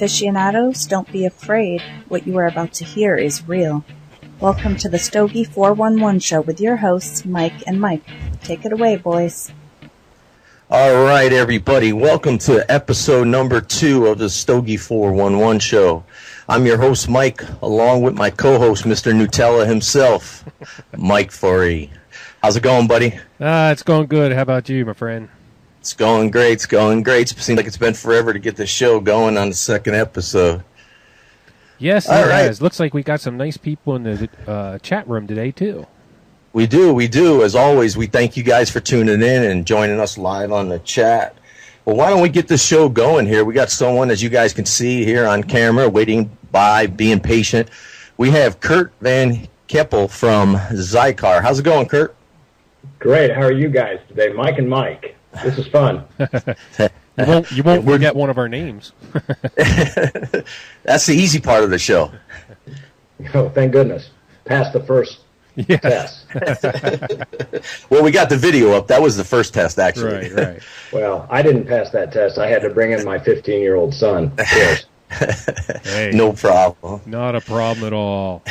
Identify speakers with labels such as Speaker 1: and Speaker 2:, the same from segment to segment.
Speaker 1: Aficionados, don't be afraid. What you are about to hear is real. Welcome to the Stogie 411 show with your hosts, Mike and Mike. Take it away, boys.
Speaker 2: All right, everybody. Welcome to episode number 2 of the Stogie 411 show. I'm your host, Mike, along with my co-host, Mr. Nutella himself, Mike Forey. How's it going, buddy?
Speaker 3: It's going good. How about you, my friend?
Speaker 2: It's going great. It's going great. It seems like it's been forever to get the show going on the second episode.
Speaker 3: Yes, it has. Looks like we got some nice people in the chat room today, too.
Speaker 2: We do. As always, we thank you guys for tuning in and joining us live on the chat. Well, why don't we get the show going here? We got someone, as you guys can see here on camera, waiting by, being patient. We have Kurt Van Keppel from Xikar. How's it going, Kurt?
Speaker 4: Great. How are you guys today? Mike and Mike. This is fun.
Speaker 3: You won't forget one of our names.
Speaker 2: That's the easy part of the show.
Speaker 4: Oh, thank goodness. Passed the first test.
Speaker 2: Well, we got the video up. That was the first test, actually.
Speaker 3: Right.
Speaker 4: Well, I didn't pass that test. I had to bring in my 15-year-old son. Of course.
Speaker 3: Hey,
Speaker 2: no problem.
Speaker 3: Not a problem at all.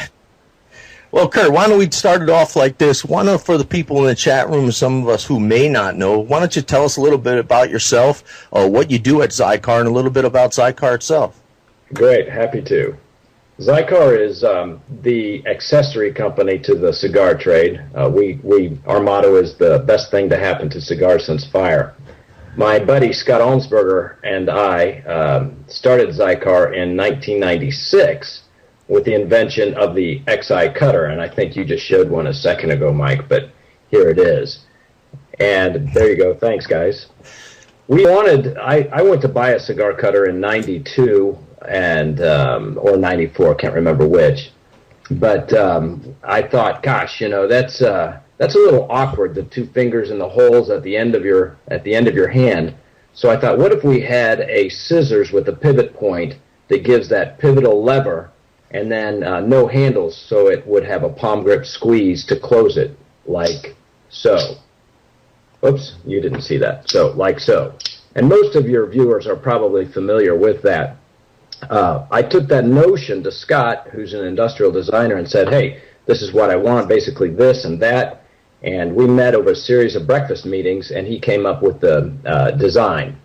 Speaker 2: Well, Kurt, why don't we start it off like this? Why don't, for the people in the chat room and some of us who may not know, why don't you tell us a little bit about yourself, what you do at Xikar, and a little bit about Xikar itself?
Speaker 4: Great. Happy to. Xikar is the accessory company to the cigar trade. Our motto is the best thing to happen to cigars since fire. My buddy Scott Olmsberger and I started Xikar in 1996 with the invention of the XI cutter, and I think you just showed one a second ago, Mike, but here it is. And there you go. Thanks, guys. I went to buy a cigar cutter in 92 and or 94, can't remember which. But I thought, gosh, that's a little awkward, the two fingers in the holes at the end of your hand. So I thought, what if we had a scissors with a pivot point that gives that pivotal lever, and then no handles, so it would have a palm grip squeeze to close it, like so. Oops, you didn't see that. So, like so. And most of your viewers are probably familiar with that. I took that notion to Scott, who's an industrial designer, and said, hey, this is what I want, basically this and that. And we met over a series of breakfast meetings, and he came up with the design.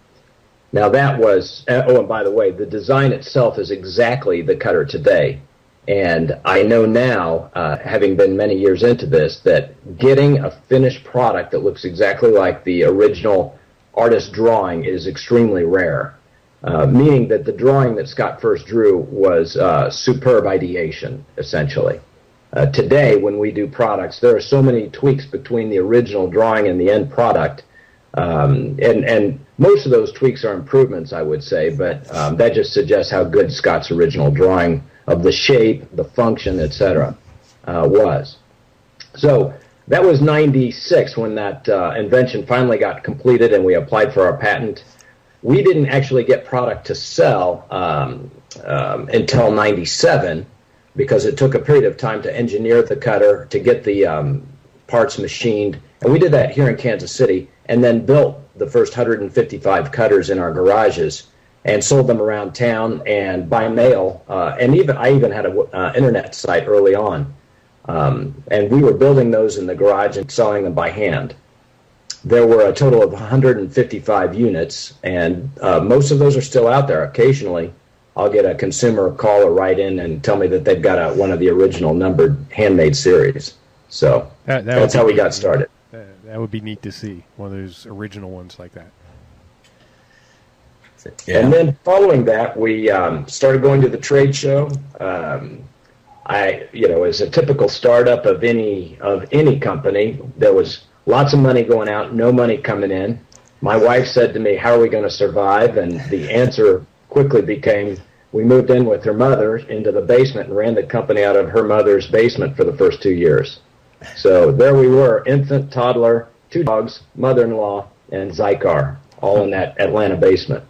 Speaker 4: Now that was, and by the way, the design itself is exactly the cutter today. And I know now, having been many years into this, that getting a finished product that looks exactly like the original artist drawing is extremely rare. Meaning that the drawing that Scott first drew was superb ideation, essentially. Today, when we do products, there are so many tweaks between the original drawing and the end product. And most of those tweaks are improvements, I would say, but that just suggests how good Scott's original drawing of the shape, the function, etc. was. So that was 96 when that invention finally got completed and we applied for our patent. We didn't actually get product to sell until 97 because it took a period of time to engineer the cutter, to get the parts machined, and we did that here in Kansas City, and then built the first 155 cutters in our garages and sold them around town and by mail. And I even had an internet site early on. And we were building those in the garage and selling them by hand. There were a total of 155 units, and most of those are still out there. Occasionally, I'll get a consumer call or write in and tell me that they've got one of the original numbered handmade series. So that's how we got started.
Speaker 3: That would be neat to see, one of those original ones like that.
Speaker 4: Yeah. And then following that, we started going to the trade show. As a typical startup of any company, there was lots of money going out, no money coming in. My wife said to me, how are we going to survive? And the answer quickly became, we moved in with her mother into the basement and ran the company out of her mother's basement for the first 2 years. So there we were, infant, toddler, 2 dogs, mother-in-law, and Xikar, all in that Atlanta basement.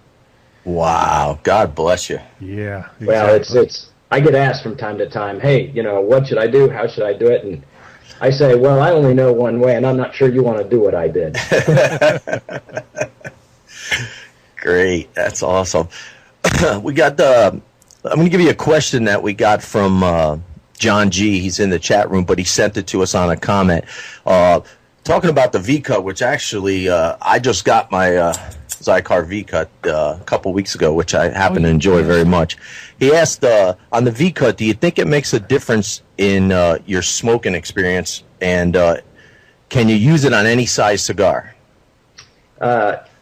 Speaker 2: Wow, God bless you.
Speaker 3: Yeah. Exactly.
Speaker 4: Well, it's. I get asked from time to time, hey, what should I do? How should I do it? And I say, well, I only know one way, and I'm not sure you want to do what I did.
Speaker 2: Great, that's awesome. we got the. I'm going to give you a question that we got from John G. He's in the chat room, but he sent it to us on a comment. Talking about the V-Cut, which actually I just got my Xikar V-Cut a couple weeks ago, which I happen to enjoy very much. He asked, on the V-Cut, do you think it makes a difference in your smoking experience, and can you use it on any size cigar?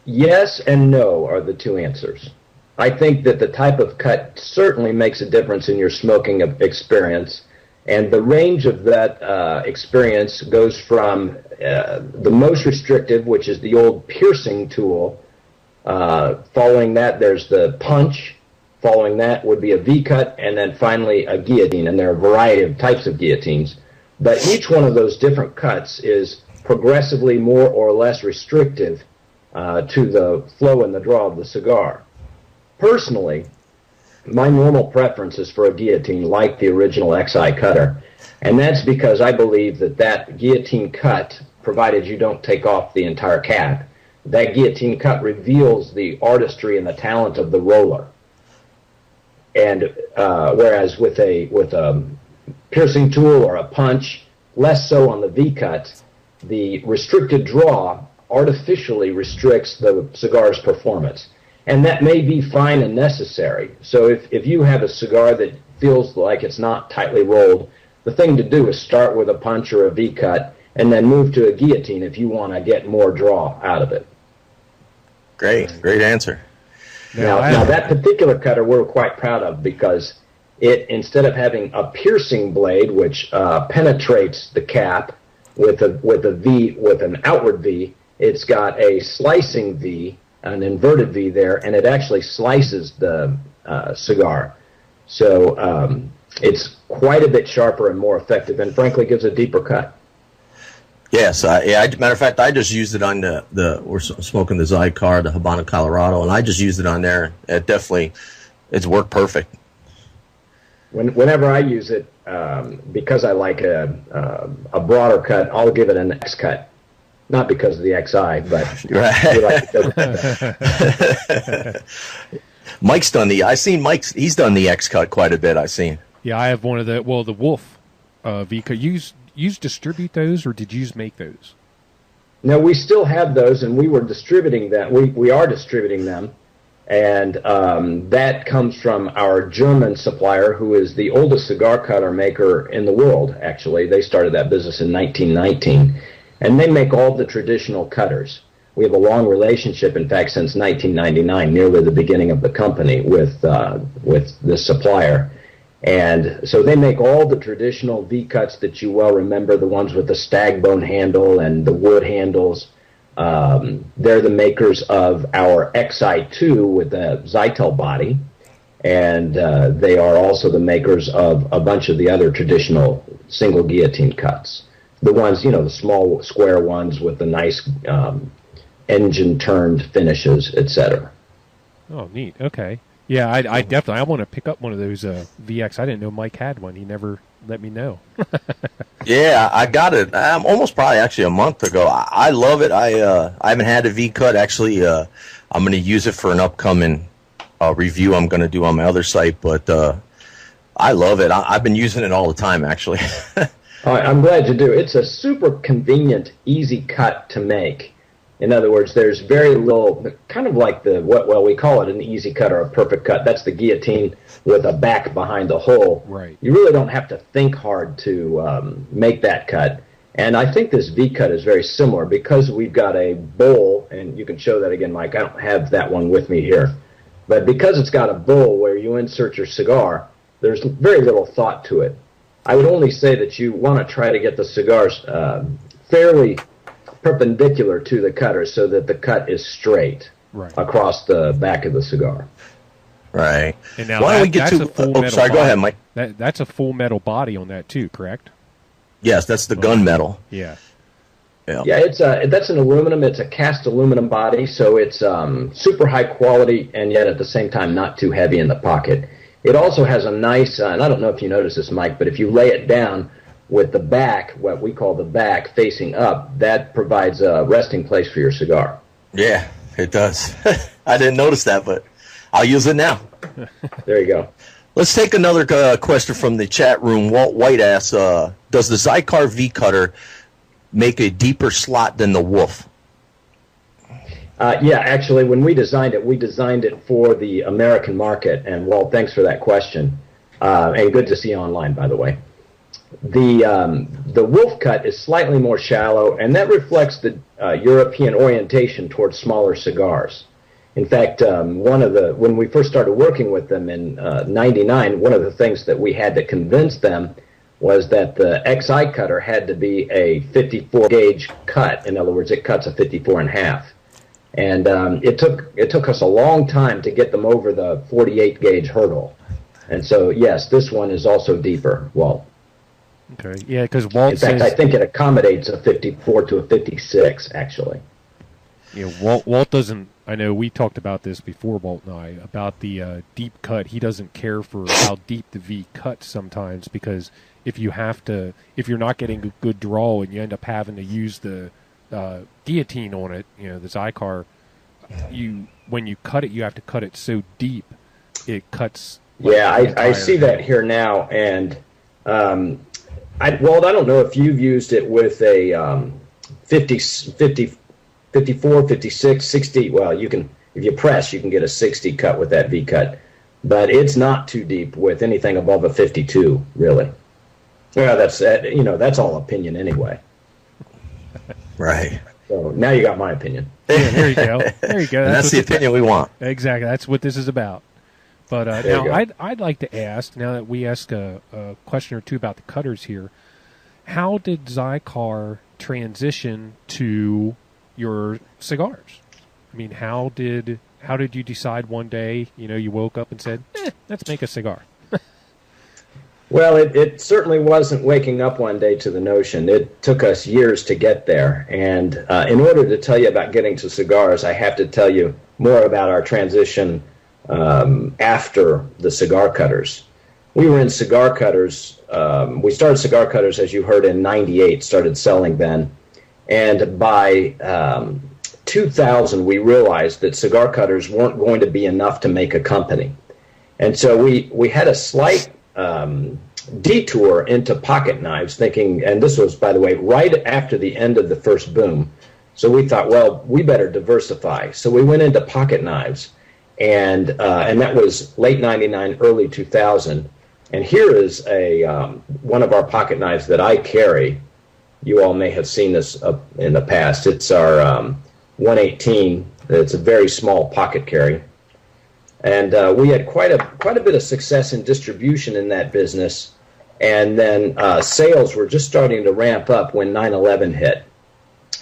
Speaker 4: Yes and no are the two answers. I think that the type of cut certainly makes a difference in your smoking experience, and the range of that experience goes from the most restrictive, which is the old piercing tool. Following that, there's the punch. Following that would be a V-cut, and then finally a guillotine, and there are a variety of types of guillotines. But each one of those different cuts is progressively more or less restrictive to the flow and the draw of the cigar. Personally, my normal preference is for a guillotine like the original XI cutter, and that's because I believe that that guillotine cut, provided you don't take off the entire cap, that guillotine cut reveals the artistry and the talent of the roller. And whereas with a piercing tool or a punch, less so on the V-cut, the restricted draw artificially restricts the cigar's performance. And that may be fine and necessary. So if you have a cigar that feels like it's not tightly rolled, the thing to do is start with a punch or a V-cut and then move to a guillotine if you want to get more draw out of it.
Speaker 2: Great answer.
Speaker 4: Now that particular cutter we're quite proud of because it, instead of having a piercing blade which penetrates the cap with an outward V, it's got a slicing V, an inverted V there, and it actually slices the cigar. So it's quite a bit sharper and more effective, and frankly gives a deeper cut.
Speaker 2: Yes, matter of fact, I just used it on we're smoking the Xikar, the Habana Colorado, and I just used it on there. It's worked perfect.
Speaker 4: Whenever I use it, because I like a broader cut, I'll give it an X cut. Not because of the XI, but
Speaker 2: right. Mike's done I've seen he's done the X cut quite a bit, I've seen.
Speaker 3: Yeah, I have one of the Wolf V-cut. You distribute those, or did you make those?
Speaker 4: No, we still have those, and we were distributing them. We are distributing them, and that comes from our German supplier, who is the oldest cigar cutter maker in the world, actually. They started that business in 1919, and they make all the traditional cutters. We have a long relationship, in fact, since 1999, nearly the beginning of the company with this supplier. And so they make all the traditional V-cuts that you well remember, the ones with the stag bone handle and the wood handles. They're the makers of our XI2 with the Zytel body, and they are also the makers of a bunch of the other traditional single guillotine cuts. The ones, the small square ones with the nice engine-turned finishes, etc.
Speaker 3: Oh, neat. Okay. Yeah, I definitely want to pick up one of those VX. I didn't know Mike had one. He never let me know.
Speaker 2: Yeah, I got it almost probably actually a month ago. I love it. I haven't had a V-cut. Actually, I'm going to use it for an upcoming review I'm going to do on my other site. But I love it. I've been using it all the time, actually.
Speaker 4: I'm glad you do. It's a super convenient, easy cut to make. In other words, there's very little, kind of like we call it an easy cut or a perfect cut. That's the guillotine with a back behind the hole.
Speaker 3: Right.
Speaker 4: You really don't have to think hard to make that cut. And I think this V-cut is very similar because we've got a bowl, and you can show that again, Mike. I don't have that one with me here. But because it's got a bowl where you insert your cigar, there's very little thought to it. I would only say that you want to try to get the cigars fairly perpendicular to the cutter so that the cut is straight across the back of the cigar.
Speaker 2: Right.
Speaker 3: And now
Speaker 2: why don't we get to? Sorry. Go ahead, Mike.
Speaker 3: That's a full metal body on that too, correct?
Speaker 2: Yes, that's the gun metal.
Speaker 3: Yeah.
Speaker 4: Yeah, that's an aluminum. It's a cast aluminum body, so it's super high quality and yet at the same time not too heavy in the pocket. It also has a nice, and I don't know if you notice this, Mike, but if you lay it down with the back, what we call the back facing up, that provides a resting place for your cigar.
Speaker 2: Yeah, it does. I didn't notice that, but I'll use it now.
Speaker 4: There you go.
Speaker 2: Let's take another question from the chat room. Walt White asks, does the Xikar V cutter make a deeper slot than the Wolf?
Speaker 4: Yeah, actually, when we designed it for the American market. And Walt, thanks for that question. And good to see you online, by the way. The Wolf cut is slightly more shallow, and that reflects the European orientation towards smaller cigars. In fact, when we first started working with them in '99, one of the things that we had to convince them was that the XI cutter had to be a 54 gauge cut. In other words, it cuts a 54 and a half. And it took us a long time to get them over the 48 gauge hurdle. And so, yes, this one is also deeper, Walt.
Speaker 3: Okay, yeah, because Walt says...
Speaker 4: In fact, I think it accommodates a 54 to a 56, actually.
Speaker 3: Yeah, Walt doesn't... I know we talked about this before, Walt and I, about the deep cut. He doesn't care for how deep the V cuts sometimes, because if you're not getting a good draw and you end up having to use the guillotine on it, the Xikar, when you cut it, you have to cut it so deep it cuts.
Speaker 4: Yeah, I see that here now, and Walt, I don't know if you've used it with a 54, 56, 60. Well, you can, if you press, you can get a 60 cut with that V cut, but it's not too deep with anything above a 52, really. Well, that's all opinion anyway.
Speaker 2: Right.
Speaker 4: So now you got my opinion.
Speaker 3: Yeah, there you go. There you go.
Speaker 2: That's the opinion we want.
Speaker 3: Exactly. That's what this is about. But now I'd like to ask, now that we asked a question or two about the cutters here, how did Xikar transition to your cigars? I mean, how did you decide one day, you woke up and said, let's make a cigar?
Speaker 4: Well, it certainly wasn't waking up one day to the notion. It took us years to get there. And in order to tell you about getting to cigars, I have to tell you more about our transition after the cigar cutters. We were in cigar cutters. We started cigar cutters, as you heard, in '98, started selling then. And by 2000, we realized that cigar cutters weren't going to be enough to make a company. And so we had a slight detour into pocket knives, thinking, and this was, by the way, right after the end of the first boom. So we thought, well, we better diversify. So we went into pocket knives, and that was late '99, early 2000. And here is one of our pocket knives that I carry. You all may have seen this in the past. It's our 118. It's a very small pocket carry. And we had quite a bit of success in distribution in that business, and then sales were just starting to ramp up when 9/11 hit.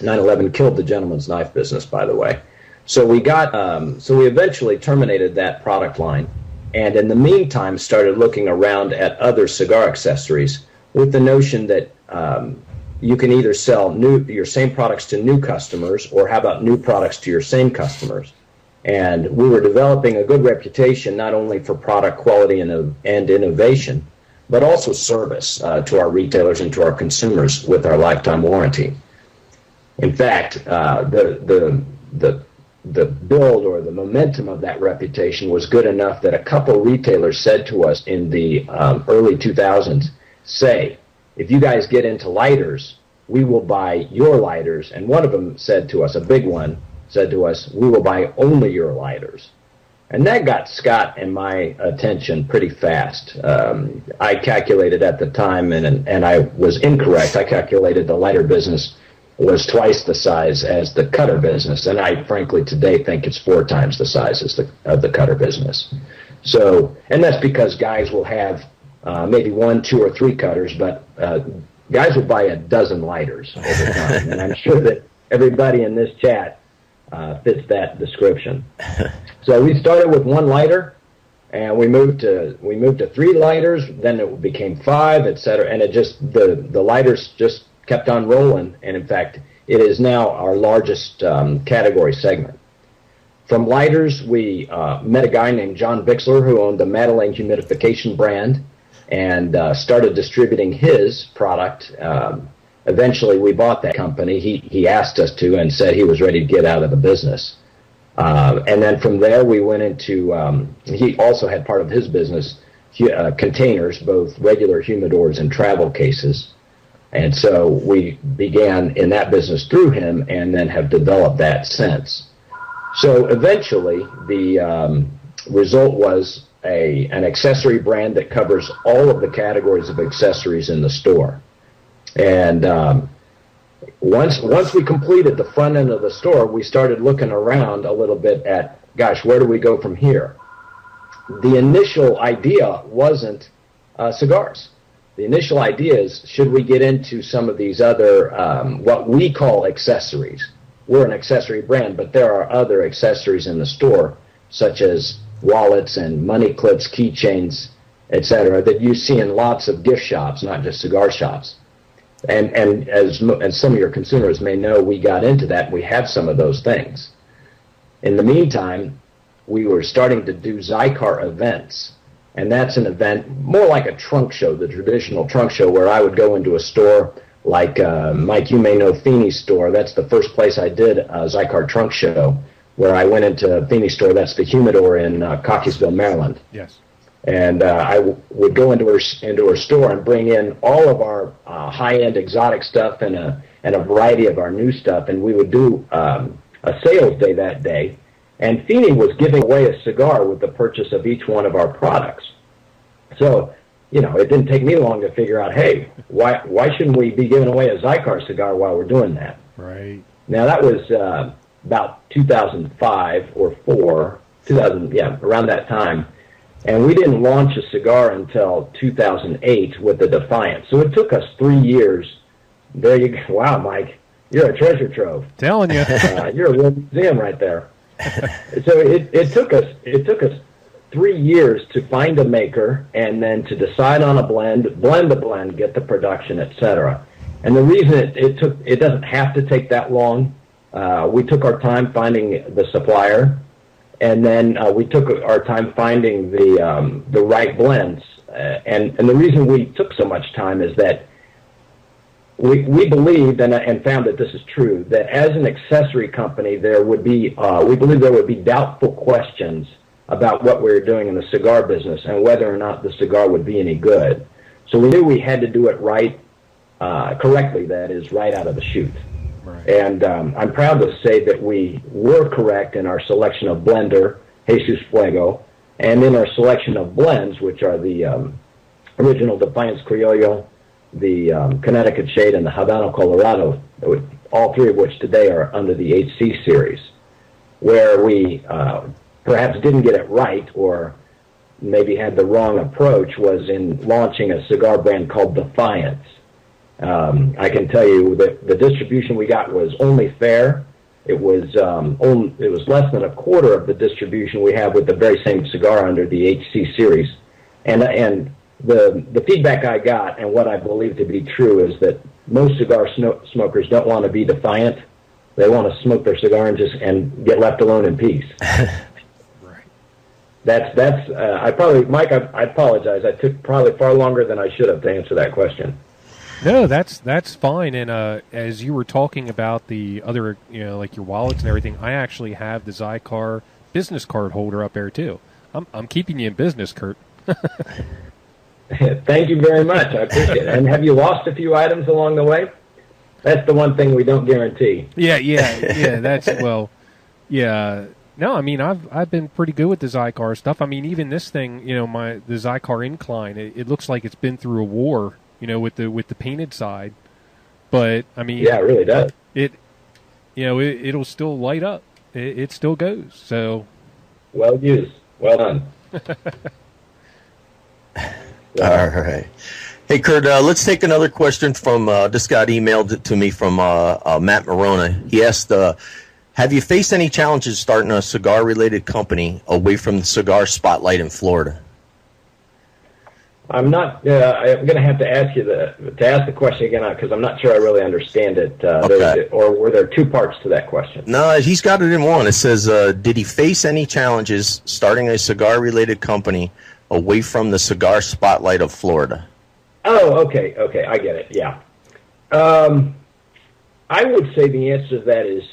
Speaker 4: 9/11 killed the gentleman's knife business, by the way. So we eventually terminated that product line, and in the meantime started looking around at other cigar accessories with the notion that you can either sell your same products to new customers, or how about new products to your same customers. And we were developing a good reputation not only for product quality and innovation, but also service to our retailers and to our consumers with our lifetime warranty. In fact, the build or the momentum of that reputation was good enough that a couple retailers said to us in the early 2000s, say, if you guys get into lighters, we will buy your lighters. And one of them said to us, a big one, said to us, we will buy only your lighters. And that got Scott and my attention pretty fast. I calculated at the time, and I was incorrect. I calculated the lighter business was twice the size as the cutter business, and I frankly today think it's 4 times the size of the cutter business. So, and that's because guys will have maybe 1, 2, or 3 cutters, but guys will buy a dozen lighters over time, and I'm sure that everybody in this chat fits that description. So we started with 1 lighter, and we moved to 3 lighters. Then it became 5, etc. And it just the lighters just kept on rolling. And in fact, it is now our largest category segment. From lighters, we met a guy named John Bixler who owned the Madeleine humidification brand, and started distributing his product. Eventually, we bought that company. He asked us to and said he was ready to get out of the business. And then from there, we went into, he also had part of his business, containers, both regular humidors and travel cases. And so we began in that business through him and then have developed that since. So eventually, the result was an accessory brand that covers all of the categories of accessories in the store. And once we completed the front end of the store, we started looking around a little bit at, gosh, where do we go from here? The initial idea wasn't cigars. The initial idea is, should we get into some of these other, what we call accessories? We're an accessory brand, but there are other accessories in the store, such as wallets and money clips, keychains, etc., that you see in lots of gift shops, not just cigar shops. And as some of your consumers may know, we got into that. We have some of those things. In the meantime, we were starting to do Xikar events. And that's an event more like a trunk show, the traditional trunk show, where I would go into a store like, Mike, you may know Feeney's store. That's the first place I did a Xikar trunk show, where I went into Feeney's store. That's the Humidor in Cockeysville, Maryland.
Speaker 3: Yes.
Speaker 4: And I would go into her store and bring in all of our high-end exotic stuff and a variety of our new stuff. And we would do a sales day that day. And Feeney was giving away a cigar with the purchase of each one of our products. So, it didn't take me long to figure out, hey, why shouldn't we be giving away a Xikar cigar while we're doing that?
Speaker 3: Right.
Speaker 4: Now, that was about 2005 or 4, around that time. And we didn't launch a cigar until 2008 with the Defiant. So it took us 3 years. There you go. Wow, Mike, you're a treasure trove.
Speaker 3: Telling you.
Speaker 4: You're a real museum right there. So it took us 3 years to find a maker and then to decide on a blend the blend, get the production, etc. And the reason it doesn't have to take that long. We took our time finding the supplier, and then we took our time finding the right blends. And the reason we took so much time is that we believed and found that this is true, that as an accessory company, we believe there would be doubtful questions about what we were doing in the cigar business and whether or not the cigar would be any good. So we knew we had to do it right, correctly, that is, right out of the chute.
Speaker 3: Right.
Speaker 4: And I'm proud to say that we were correct in our selection of blender, Jesus Fuego, and in our selection of blends, which are the original Defiance Criollo, the Connecticut Shade, and the Habano Colorado, all three of which today are under the HC series. Where we perhaps didn't get it right or maybe had the wrong approach was in launching a cigar brand called Defiance. I can tell you that the distribution we got was only fair. It was less than a quarter of the distribution we have with the very same cigar under the HC series. And the feedback I got, and what I believe to be true, is that most cigar smokers don't want to be defiant. They want to smoke their cigar and get left alone in peace.
Speaker 3: Right.
Speaker 4: Mike, I apologize. I took probably far longer than I should have to answer that question.
Speaker 3: No, that's fine. And as you were talking about the other, like your wallets and everything, I actually have the Xikar business card holder up there too. I'm keeping you in business, Kurt.
Speaker 4: Thank you very much. I appreciate it. And have you lost a few items along the way? That's the one thing we don't guarantee.
Speaker 3: Yeah. No, I mean, I've been pretty good with the Xikar stuff. I mean, even this thing, the Xikar Incline, it looks like it's been through a war, with the painted side. But I mean,
Speaker 4: yeah, it really does.
Speaker 3: It'll still light up. It still goes. So,
Speaker 4: well used. Well done.
Speaker 2: All right. Hey, Kurt, let's take another question from, this got emailed to me from Matt Morona. He asked, have you faced any challenges starting a cigar-related company away from the cigar spotlight in Florida?
Speaker 4: I'm not. I'm going to have to ask you to ask the question again because I'm not sure I really understand it.
Speaker 2: Okay.
Speaker 4: Or were there two parts to that question?
Speaker 2: No, he's got it in one. It says, did he face any challenges starting a cigar-related company away from the cigar spotlight of Florida?
Speaker 4: Oh, okay, I get it. Yeah. I would say the answer to that is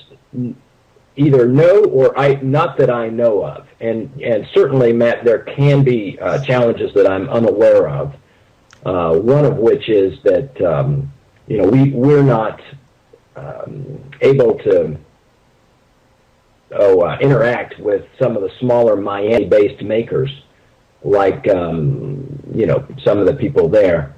Speaker 4: either know or not that I know of. And certainly, Matt, there can be challenges that I'm unaware of. One of which is that we're not able to interact with some of the smaller Miami-based makers, like some of the people there.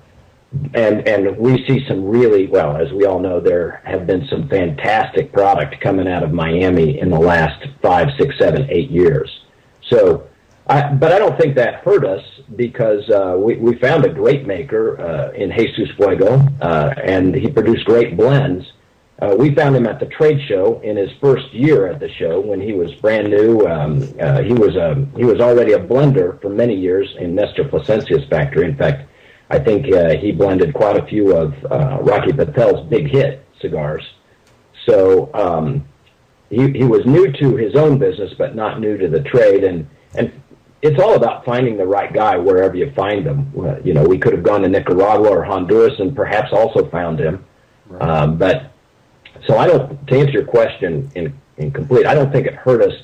Speaker 4: And we see some really, well, as we all know, there have been some fantastic product coming out of Miami in the last 5, 6, 7, 8 years. So, but I don't think that hurt us, because we found a great maker in Jesus Fuego, and he produced great blends. We found him at the trade show in his first year at the show when he was brand new. He was already a blender for many years in Nestor Plasencia's factory. In fact, I think he blended quite a few of Rocky Patel's big hit cigars. So he was new to his own business, but not new to the trade. And it's all about finding the right guy wherever you find them. We could have gone to Nicaragua or Honduras and perhaps also found him. Right. But so to answer your question in complete, I don't think it hurt us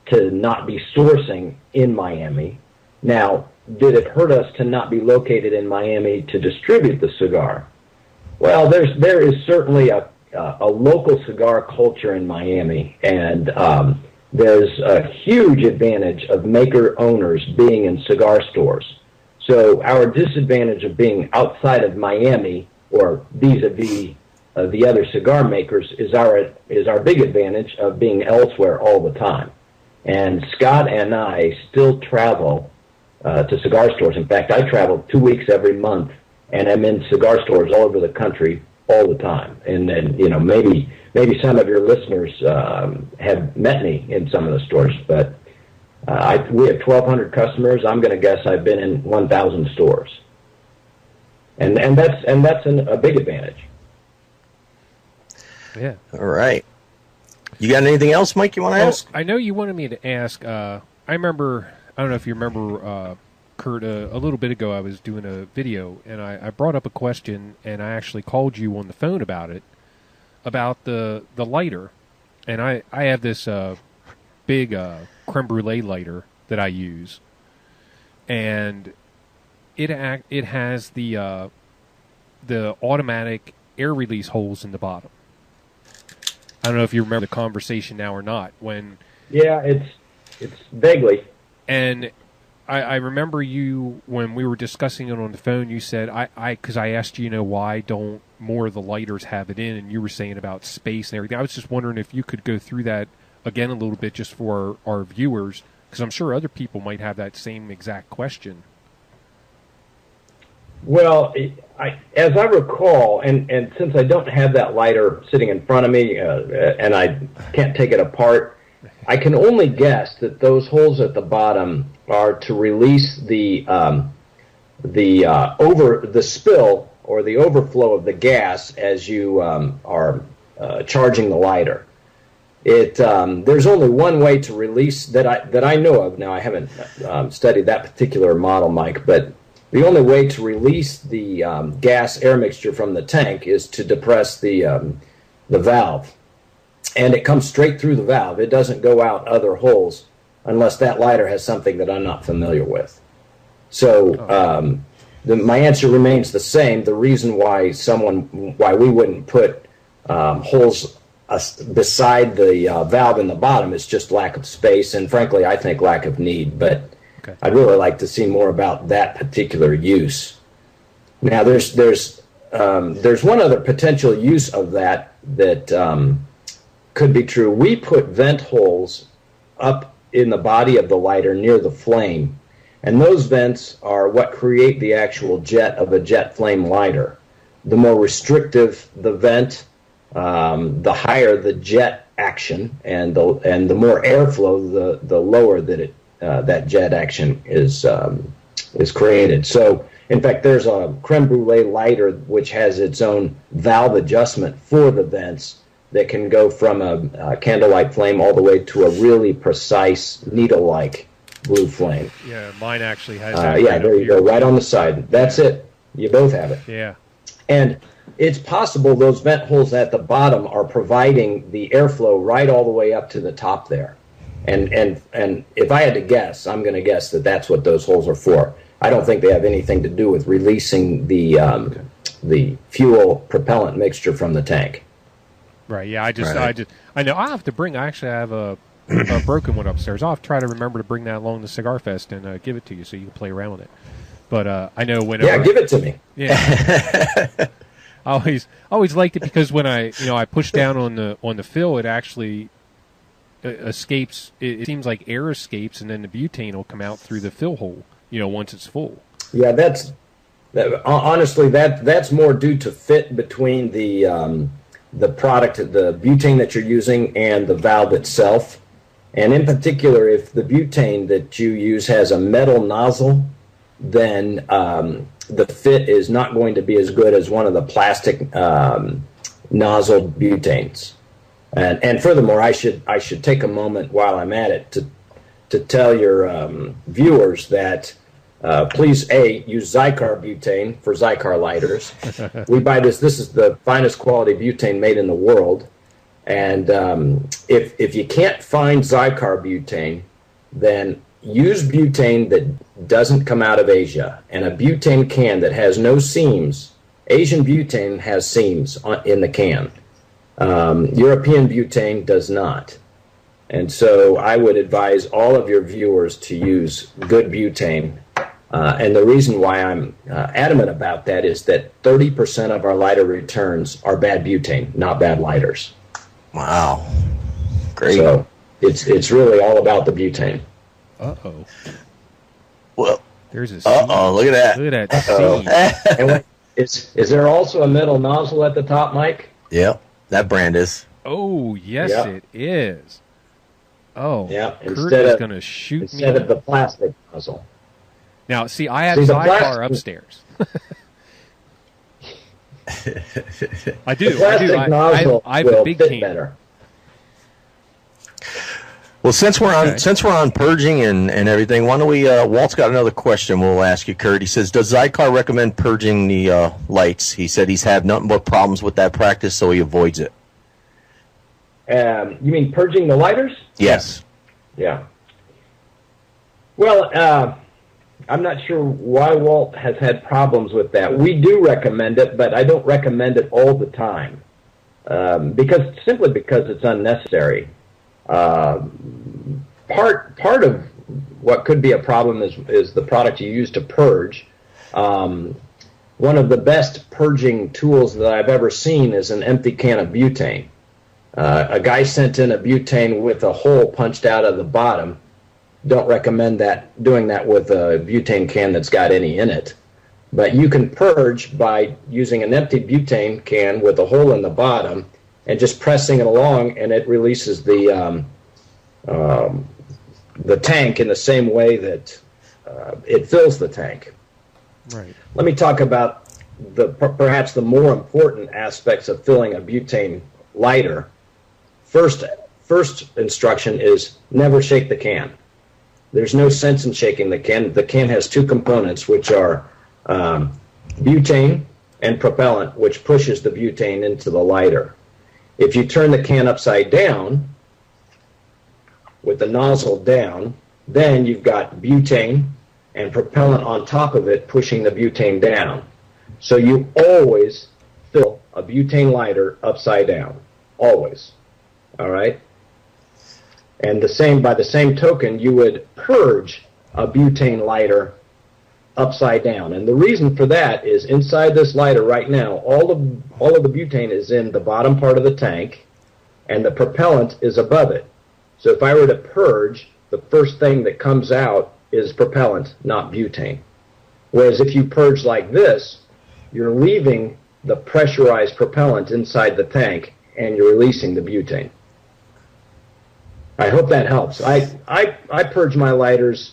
Speaker 4: to not be sourcing in Miami. Now, did it hurt us to not be located in Miami to distribute the cigar? Well, there is certainly a local cigar culture in Miami, and there's a huge advantage of maker owners being in cigar stores. So our disadvantage of being outside of Miami, or vis-a-vis the other cigar makers, is our big advantage of being elsewhere all the time. And Scott and I still travel to cigar stores. In fact, I travel 2 weeks every month, and I'm in cigar stores all over the country all the time. And maybe some of your listeners have met me in some of the stores, but we have 1,200 customers. I'm going to guess I've been in 1,000 stores, and that's a big advantage.
Speaker 3: Yeah.
Speaker 2: All right. You got anything else, Mike, you want to ask?
Speaker 3: I know you wanted me to ask. I don't know if you remember, Kurt, a little bit ago I was doing a video, and I brought up a question, and I actually called you on the phone about it, about the lighter. And I have this big creme brulee lighter that I use, and it has the automatic air release holes in the bottom. I don't know if you remember the conversation now or not.
Speaker 4: Yeah, it's vaguely.
Speaker 3: And I remember you, when we were discussing it on the phone, you said, because I asked you, why don't more of the lighters have it in, and you were saying about space and everything. I was just wondering if you could go through that again a little bit just for our viewers, because I'm sure other people might have that same exact question.
Speaker 4: Well, as I recall, and since I don't have that lighter sitting in front of me, and I can't take it apart, I can only guess that those holes at the bottom are to release the spill or the overflow of the gas as you are charging the lighter. There's only one way to release that I know of. Now, I haven't studied that particular model, Mike, but the only way to release the gas air mixture from the tank is to depress the valve. And it comes straight through the valve. It doesn't go out other holes unless that lighter has something that I'm not familiar with. So my answer remains the same. The reason why we wouldn't put holes beside the valve in the bottom is just lack of space, and frankly, I think lack of need. But okay. I'd really like to see more about that particular use. Now, there's one other potential use of that could be true. We put vent holes up in the body of the lighter near the flame, and those vents are what create the actual jet of a jet flame lighter. The more restrictive the vent, the higher the jet action, and the more airflow, the lower that that jet action is created. So, in fact, there's a creme brulee lighter which has its own valve adjustment for the vents that can go from a candlelight flame all the way to a really precise needle-like blue flame.
Speaker 3: Yeah, mine actually has that.
Speaker 4: Yeah, there you go, right on the side. That's it. You both have it.
Speaker 3: Yeah.
Speaker 4: And it's possible those vent holes at the bottom are providing the airflow right all the way up to the top there. And if I had to guess, I'm going to guess that that's what those holes are for. I don't think they have anything to do with releasing the fuel propellant mixture from the tank.
Speaker 3: Right. Yeah. I know. I have to bring. I actually have a broken one upstairs. I'll have to try to remember to bring that along to Cigar Fest and give it to you so you can play around with it. But I know whenever.
Speaker 4: Yeah, give it to me.
Speaker 3: Yeah. I always liked it because when I push down on the fill, it actually escapes. It seems like air escapes, and then the butane will come out through the fill hole. Once it's full.
Speaker 4: Yeah, honestly that's more due to fit between the product, the butane that you're using, and the valve itself. And in particular, if the butane that you use has a metal nozzle, then the fit is not going to be as good as one of the plastic nozzle butanes. And furthermore, I should take a moment while I'm at it to tell your viewers that please, use Xikar butane for Xikar lighters. We buy this. This is the finest quality butane made in the world. And if you can't find Xikar butane, then use butane that doesn't come out of Asia. And a butane can that has no seams. Asian butane has seams in the can. European butane does not. And so I would advise all of your viewers to use good butane. And the reason why I'm adamant about that is that 30% of our lighter returns are bad butane, not bad lighters.
Speaker 2: Wow. Great.
Speaker 4: So it's really all about the butane.
Speaker 3: Uh-oh.
Speaker 2: Well,
Speaker 3: there's a
Speaker 2: look at that.
Speaker 3: Look at that seam.
Speaker 4: And is there also a metal nozzle at the top, Mike?
Speaker 2: Yep, that brand is.
Speaker 3: Oh, yes, It is. Oh,
Speaker 4: yeah.
Speaker 3: Kurt is going to shoot me.
Speaker 4: Instead of the plastic nozzle.
Speaker 3: Now, see, I have Xikar upstairs. I do.
Speaker 4: The plastic nozzle
Speaker 3: I have a big can.
Speaker 4: Better.
Speaker 2: Well, since we're on purging and everything, why don't we? Walt's got another question. We'll ask you, Kurt. He says, "Does Xikar recommend purging the lights?" He said he's had nothing but problems with that practice, so he avoids it.
Speaker 4: You mean purging the lighters?
Speaker 2: Yes.
Speaker 4: Yeah. Well, I'm not sure why Walt has had problems with that. We do recommend it, but I don't recommend it all the time because it's unnecessary. Part of what could be a problem is the product you use to purge. One of the best purging tools that I've ever seen is an empty can of butane. A guy sent in a butane with a hole punched out of the bottom. Don't recommend doing that with a butane can that's got any in it. But you can purge by using an empty butane can with a hole in the bottom and just pressing it along, and it releases the tank in the same way that it fills the tank.
Speaker 3: Right.
Speaker 4: Let me talk about perhaps the more important aspects of filling a butane lighter. First instruction is never shake the can. There's no sense in shaking the can. The can has two components, which are butane and propellant, which pushes the butane into the lighter. If you turn the can upside down, with the nozzle down, then you've got butane and propellant on top of it pushing the butane down. So you always fill a butane lighter upside down. Always. All right? And by the same token, you would purge a butane lighter upside down. And the reason for that is inside this lighter right now, all of the butane is in the bottom part of the tank, and the propellant is above it. So if I were to purge, the first thing that comes out is propellant, not butane. Whereas if you purge like this, you're leaving the pressurized propellant inside the tank, and you're releasing the butane. I hope that helps. I purge my lighters,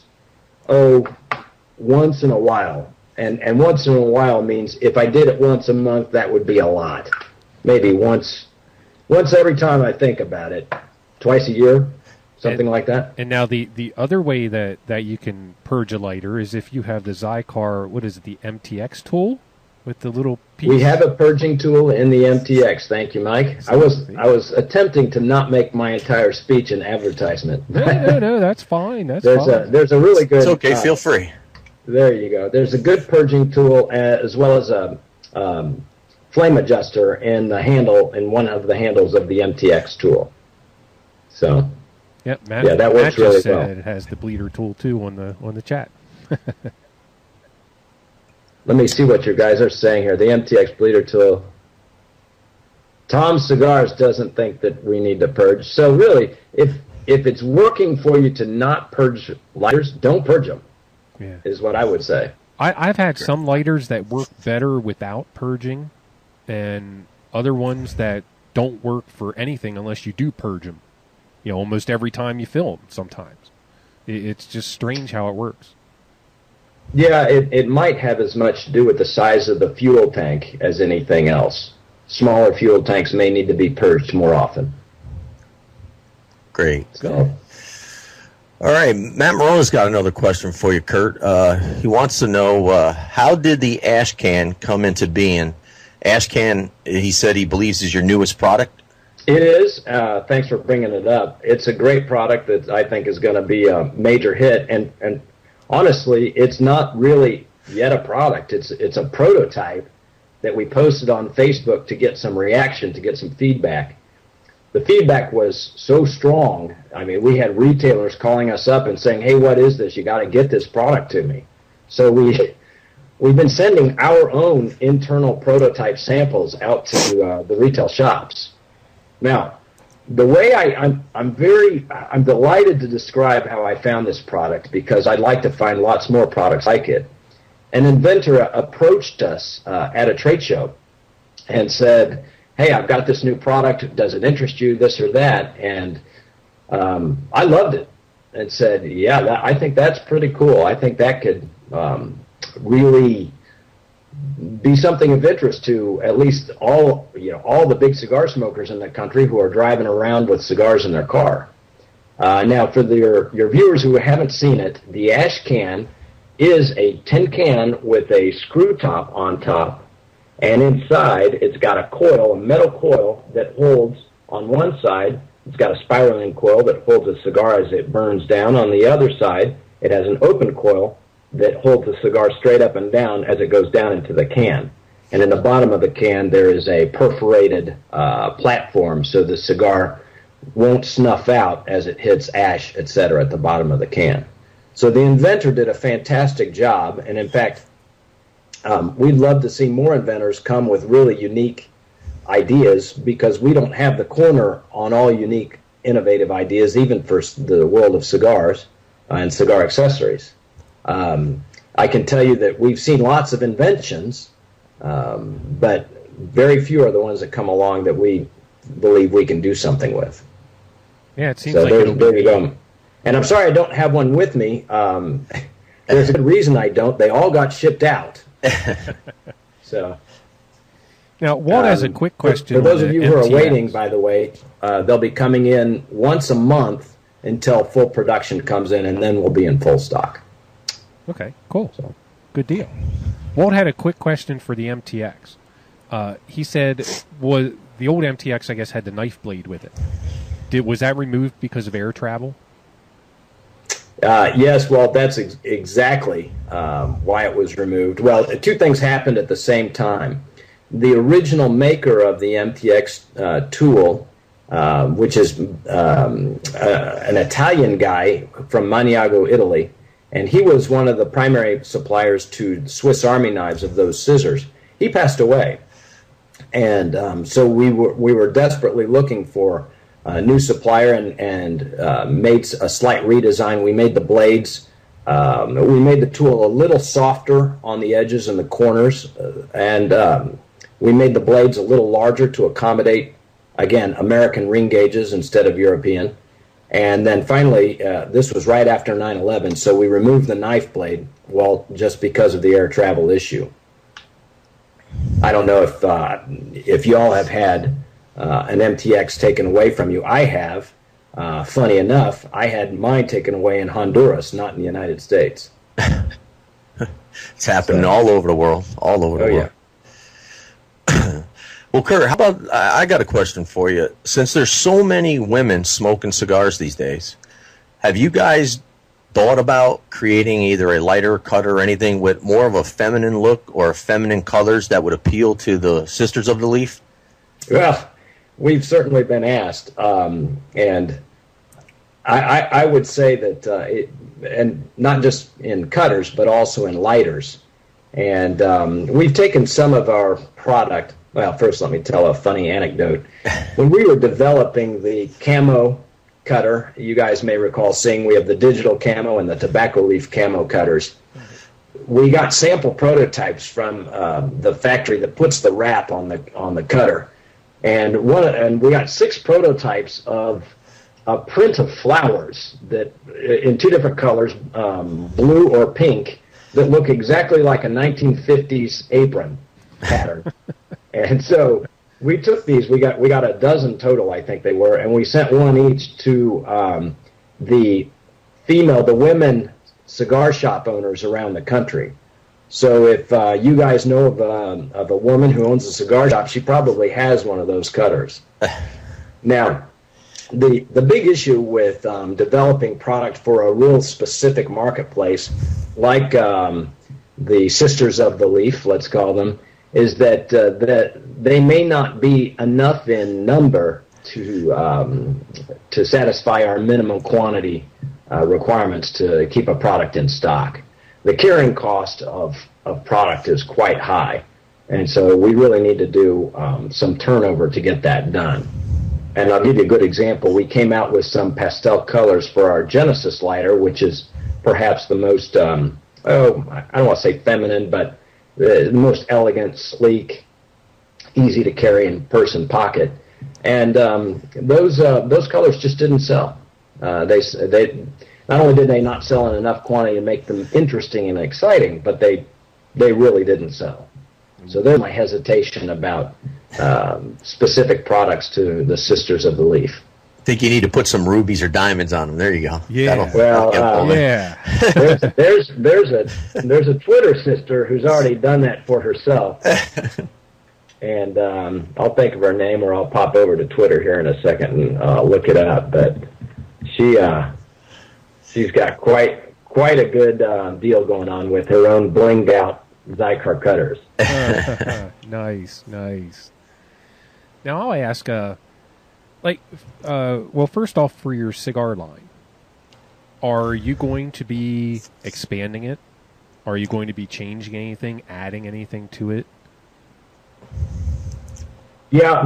Speaker 4: once in a while. And once in a while means if I did it once a month, that would be a lot. Maybe once every time I think about it. Twice a year, something like that.
Speaker 3: And now the other way that you can purge a lighter is if you have the Xikar, what is it, the MTX tool? with the little piece.
Speaker 4: We have a purging tool in the MTX. Thank you, Mike. I was attempting to not make my entire speech an advertisement.
Speaker 3: No, that's fine. There's
Speaker 4: a really good.
Speaker 2: It's okay. Feel free.
Speaker 4: There you go. There's a good purging tool as well as a flame adjuster in one of the handles of the MTX tool. So.
Speaker 3: Yep,
Speaker 4: Matt that works really well.
Speaker 3: It has the bleeder tool too on the chat.
Speaker 4: Let me see what you guys are saying here. The MTX bleeder tool. Tom Cigars doesn't think that we need to purge. So really, if it's working for you to not purge lighters, don't purge them.
Speaker 3: Yeah.
Speaker 4: Is what I would say.
Speaker 3: I've had some lighters that work better without purging, and other ones that don't work for anything unless you do purge them. You know, almost every time you fill them. Sometimes it's just strange how it works.
Speaker 4: Yeah, it might have as much to do with the size of the fuel tank as anything else. Smaller fuel tanks may need to be purged more often.
Speaker 2: Great.
Speaker 4: So.
Speaker 2: All right, Matt Morona's got another question for you, Kurt. He wants to know, how did the ash can come into being? Ash can, he said he believes, is your newest product.
Speaker 4: It is. Thanks for bringing it up. It's a great product that I think is going to be a major hit. And honestly, it's not really yet a product. It's a prototype that we posted on Facebook to get some reaction, to get some feedback. The feedback was so strong. I mean, we had retailers calling us up and saying, hey, what is this? You got to get this product to me. So we've been sending our own internal prototype samples out to the retail shops. Now, the way I'm delighted to describe how I found this product, because I'd like to find lots more products like it. An inventor approached us at a trade show and said, hey, I've got this new product. Does it interest you, this or that? And I loved it and said, yeah, I think that's pretty cool. I think that could really be something of interest to at least all the big cigar smokers in the country who are driving around with cigars in their car. Now, for your viewers who haven't seen it, the ash can is a tin can with a screw top on top, and inside it's got a metal coil that holds on one side. It's got a spiraling coil that holds a cigar as it burns down. On the other side, it has an open coil that holds the cigar straight up and down as it goes down into the can. And in the bottom of the can, there is a perforated platform so the cigar won't snuff out as it hits ash, etc. at the bottom of the can. So the inventor did a fantastic job, and in fact, we'd love to see more inventors come with really unique ideas, because we don't have the corner on all unique, innovative ideas, even for the world of cigars and cigar accessories. I can tell you that we've seen lots of inventions, but very few are the ones that come along that we believe we can do something with.
Speaker 3: Yeah, it seems
Speaker 4: so
Speaker 3: like
Speaker 4: there you go. And I'm sorry I don't have one with me. There's a good reason I don't. They all got shipped out. So
Speaker 3: now, Walt has a quick question.
Speaker 4: For those of you who are waiting, by the way, they'll be coming in once a month until full production comes in, and then we'll be in full stock.
Speaker 3: Okay, cool. So, good deal. Walt had a quick question for the MTX. He said, was the old MTX, I guess, had the knife blade with it. Was that removed because of air travel?
Speaker 4: Yes, well, that's exactly why it was removed. Well, two things happened at the same time. The original maker of the MTX tool, which is an Italian guy from Maniago, Italy, and he was one of the primary suppliers to Swiss Army knives of those scissors. He passed away, and so we were desperately looking for a new supplier, and made a slight redesign. We made the blades, we made the tool a little softer on the edges and the corners, and we made the blades a little larger to accommodate, again, American ring gauges instead of European. And then finally, this was right after 9/11, so we removed the knife blade, well, just because of the air travel issue. I don't know if you all have had an MTX taken away from you. I have. Funny enough, I had mine taken away in Honduras, not in the United States.
Speaker 2: It's happening all over the world, all over the world.
Speaker 4: Yeah.
Speaker 2: Well, Kurt, how about I got a question for you. Since there's so many women smoking cigars these days, have you guys thought about creating either a lighter cutter or anything with more of a feminine look or feminine colors that would appeal to the Sisters of the Leaf?
Speaker 4: Well, we've certainly been asked, and I would say that, and not just in cutters, but also in lighters. And we've taken some of our product. Well, first let me tell a funny anecdote. When we were developing the camo cutter, you guys may recall seeing we have the digital camo and the tobacco leaf camo cutters. We got sample prototypes from the factory that puts the wrap on the cutter, and we got 6 prototypes of a print of flowers that in 2 different colors, blue or pink, that look exactly like a 1950s apron pattern. And so we took these. We got a dozen total, I think they were, and we sent one each to the women cigar shop owners around the country. So if you guys know of a woman who owns a cigar shop, she probably has one of those cutters. Now, the big issue with developing product for a real specific marketplace, like the Sisters of the Leaf, let's call them, is that they may not be enough in number to satisfy our minimum quantity requirements to keep a product in stock. The carrying cost of product is quite high, and so we really need to do some turnover to get that done. And I'll give you a good example. We came out with some pastel colors for our Genesis lighter, which is perhaps the most, I don't want to say feminine, but the most elegant, sleek, easy to carry in purse and pocket. And those colors just didn't sell. They not only did they not sell in enough quantity to make them interesting and exciting, but they really didn't sell. So there's my hesitation about specific products to the Sisters of the Leaf.
Speaker 2: I think you need to put some rubies or diamonds on them. There you go.
Speaker 3: Yeah.
Speaker 4: There's a Twitter sister who's already done that for herself. And I'll think of her name, or I'll pop over to Twitter here in a second and look it up. But she's got quite a good deal going on with her own blinged out Xikar cutters.
Speaker 3: Nice. Now I'll ask, well, first off, for your cigar line, are you going to be expanding it? Are you going to be changing anything, adding anything to it?
Speaker 4: Yeah,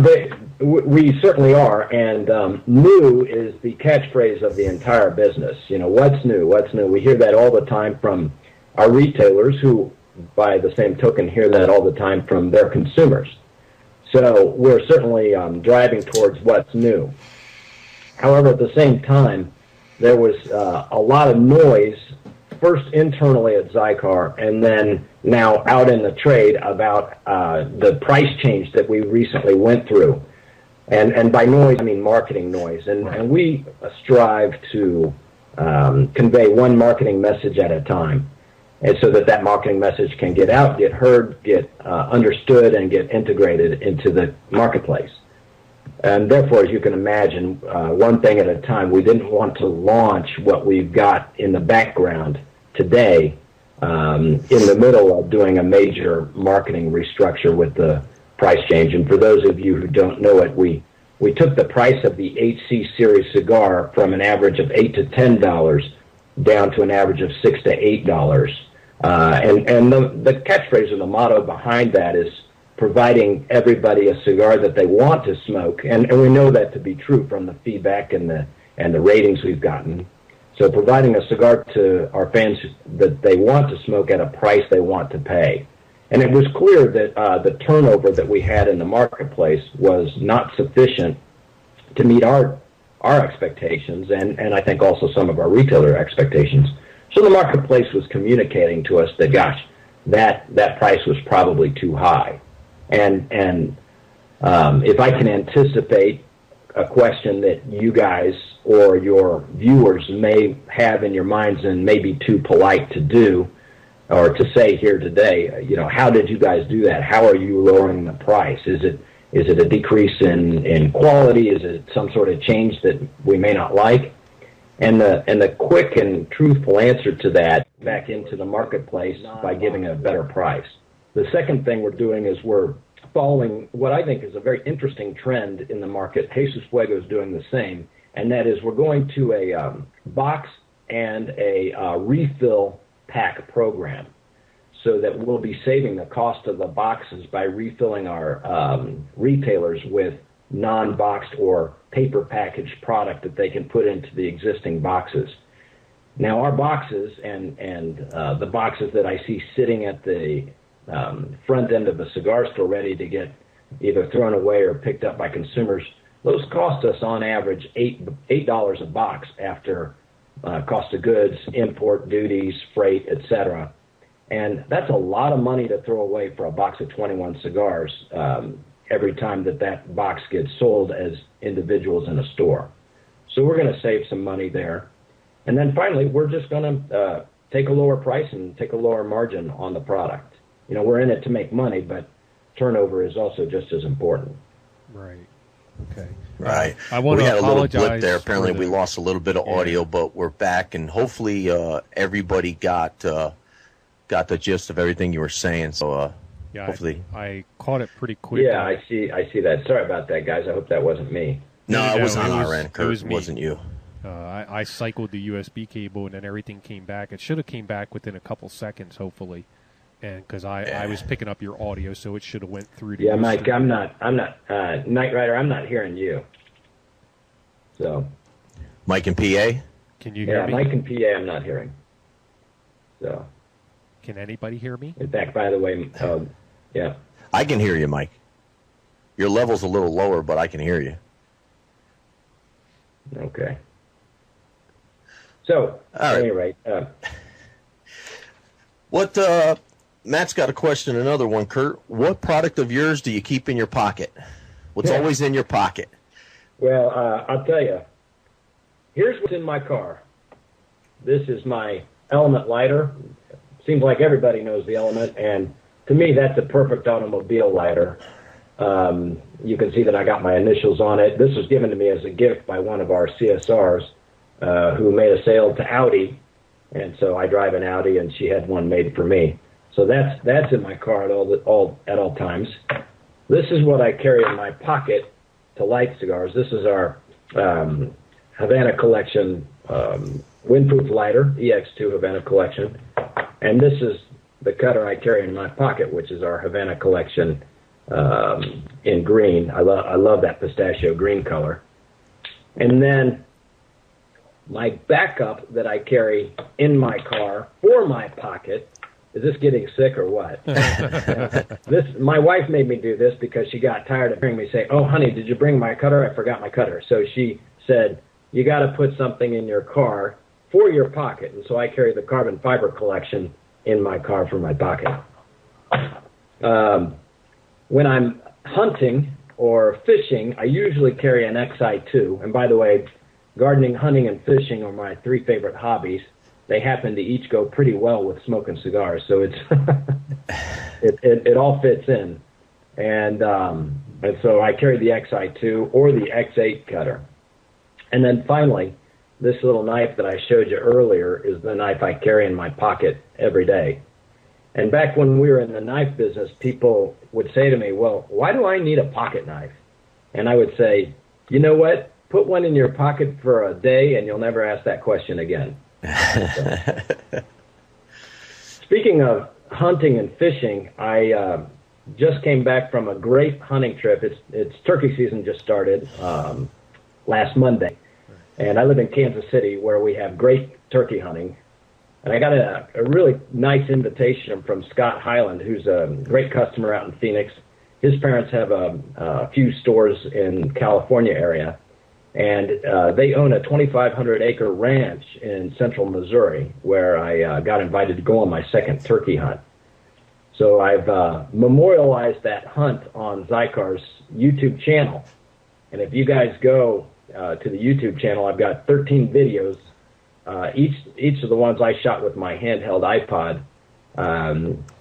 Speaker 4: we certainly are, and new is the catchphrase of the entire business. You know, what's new? What's new? We hear that all the time from our retailers, who, by the same token, hear that all the time from their consumers. So we're certainly driving towards what's new. However, at the same time, there was a lot of noise, first internally at Xikar, and then now out in the trade about the price change that we recently went through. And by noise, I mean marketing noise. And we strive to convey one marketing message at a time, and so that marketing message can get out, get heard, get understood, and get integrated into the marketplace. And therefore, as you can imagine, one thing at a time, we didn't want to launch what we've got in the background today in the middle of doing a major marketing restructure with the price change. And for those of you who don't know it, we took the price of the HC Series cigar from an average of $8 to $10 down to an average of $6 to $8. And the catchphrase or the motto behind that is providing everybody a cigar that they want to smoke, and we know that to be true from the feedback and the ratings we've gotten. So providing a cigar to our fans that they want to smoke at a price they want to pay. And it was clear that the turnover that we had in the marketplace was not sufficient to meet our expectations, and I think also some of our retailer expectations. So the marketplace was communicating to us that, gosh, that price was probably too high. And if I can anticipate a question that you guys or your viewers may have in your minds and may be too polite to do or to say here today, you know, how did you guys do that? How are you lowering the price? Is Is it a decrease in quality? Is it some sort of change that we may not like? And the quick and truthful answer to that, back into the marketplace by giving a better price. The second thing we're doing is we're following what I think is a very interesting trend in the market. Jesus Fuego is doing the same, and that is we're going to a box and a refill pack program, so that we'll be saving the cost of the boxes by refilling our retailers with non-boxed or paper packaged product that they can put into the existing boxes. Now, our boxes and the boxes that I see sitting at the front end of a cigar store ready to get either thrown away or picked up by consumers, those cost us on average $8 a box after cost of goods, import duties, freight, etc. And that's a lot of money to throw away for a box of 21 cigars every time that box gets sold as individuals in a store. So we're going to save some money there. And then finally, we're just going to take a lower price and take a lower margin on the product. You know, we're in it to make money, but turnover is also just as important.
Speaker 3: Right. Okay.
Speaker 2: Right.
Speaker 3: I want
Speaker 2: we
Speaker 3: to
Speaker 2: had a little
Speaker 3: apologize
Speaker 2: blip there. Apparently, we lost a little bit of audio, but we're back, and hopefully, everybody got the gist of everything you were saying. So,
Speaker 3: yeah,
Speaker 2: hopefully,
Speaker 3: I caught it pretty quick.
Speaker 4: Yeah, I see that. Sorry about that, guys. I hope that wasn't me.
Speaker 2: No, it was on our end, Kurt.
Speaker 3: It
Speaker 2: wasn't you.
Speaker 3: I cycled the USB cable, and then everything came back. It should have came back within a couple seconds, hopefully, and because I was picking up your audio, so it should have went through to
Speaker 4: yeah,
Speaker 3: you.
Speaker 4: Mike, I'm not Night Rider, I'm not hearing you. So
Speaker 2: Mike and PA?
Speaker 3: Can you hear me?
Speaker 4: Yeah, Mike and PA I'm not hearing. So
Speaker 3: can anybody hear me?
Speaker 4: In fact, by the way, yeah.
Speaker 2: I can hear you, Mike. Your level's a little lower, but I can hear you.
Speaker 4: Okay. So, at any rate,
Speaker 2: what Matt's got a question, another one, Kurt. What product of yours do you keep in your pocket? What's always in your pocket?
Speaker 4: Well, I'll tell you. Here's what's in my car. This is my Element lighter. Seems like everybody knows the Element, and to me, that's a perfect automobile lighter. You can see that I got my initials on it. This was given to me as a gift by one of our CSRs who made a sale to Audi, and so I drive an Audi, and she had one made for me. So that's in my car at all times. This is what I carry in my pocket to light cigars. This is our Havana Collection windproof lighter, EX2 Havana Collection, and this is the cutter I carry in my pocket, which is our Havana Collection in green. I love that pistachio green color. And then my backup that I carry in my car for my pocket. Is this getting sick or what? My wife made me do this because she got tired of hearing me say, "Oh, honey, did you bring my cutter? I forgot my cutter." So she said, "You got to put something in your car for your pocket." And so I carry the carbon fiber collection in my car for my pocket. When I'm hunting or fishing, I usually carry an XI2. And by the way, gardening, hunting, and fishing are my three favorite hobbies. They happen to each go pretty well with smoking cigars, so it's it all fits in. And so I carry the XI2 or the X8 cutter. And then finally, this little knife that I showed you earlier is the knife I carry in my pocket every day. And back when we were in the knife business, people would say to me, "Well, why do I need a pocket knife?" And I would say, "You know what? Put one in your pocket for a day and you'll never ask that question again." Speaking of hunting and fishing, I just came back from a great hunting trip. It's turkey season just started last Monday. And I live in Kansas City where we have great turkey hunting. And I got a really nice invitation from Scott Hyland, who's a great customer out in Phoenix. His parents have a few stores in California area. And they own a 2,500-acre ranch in central Missouri where I got invited to go on my second turkey hunt. So I've memorialized that hunt on Xikar's YouTube channel. And if you guys go to the YouTube channel, I've got 13 videos. Each of the ones I shot with my handheld iPod,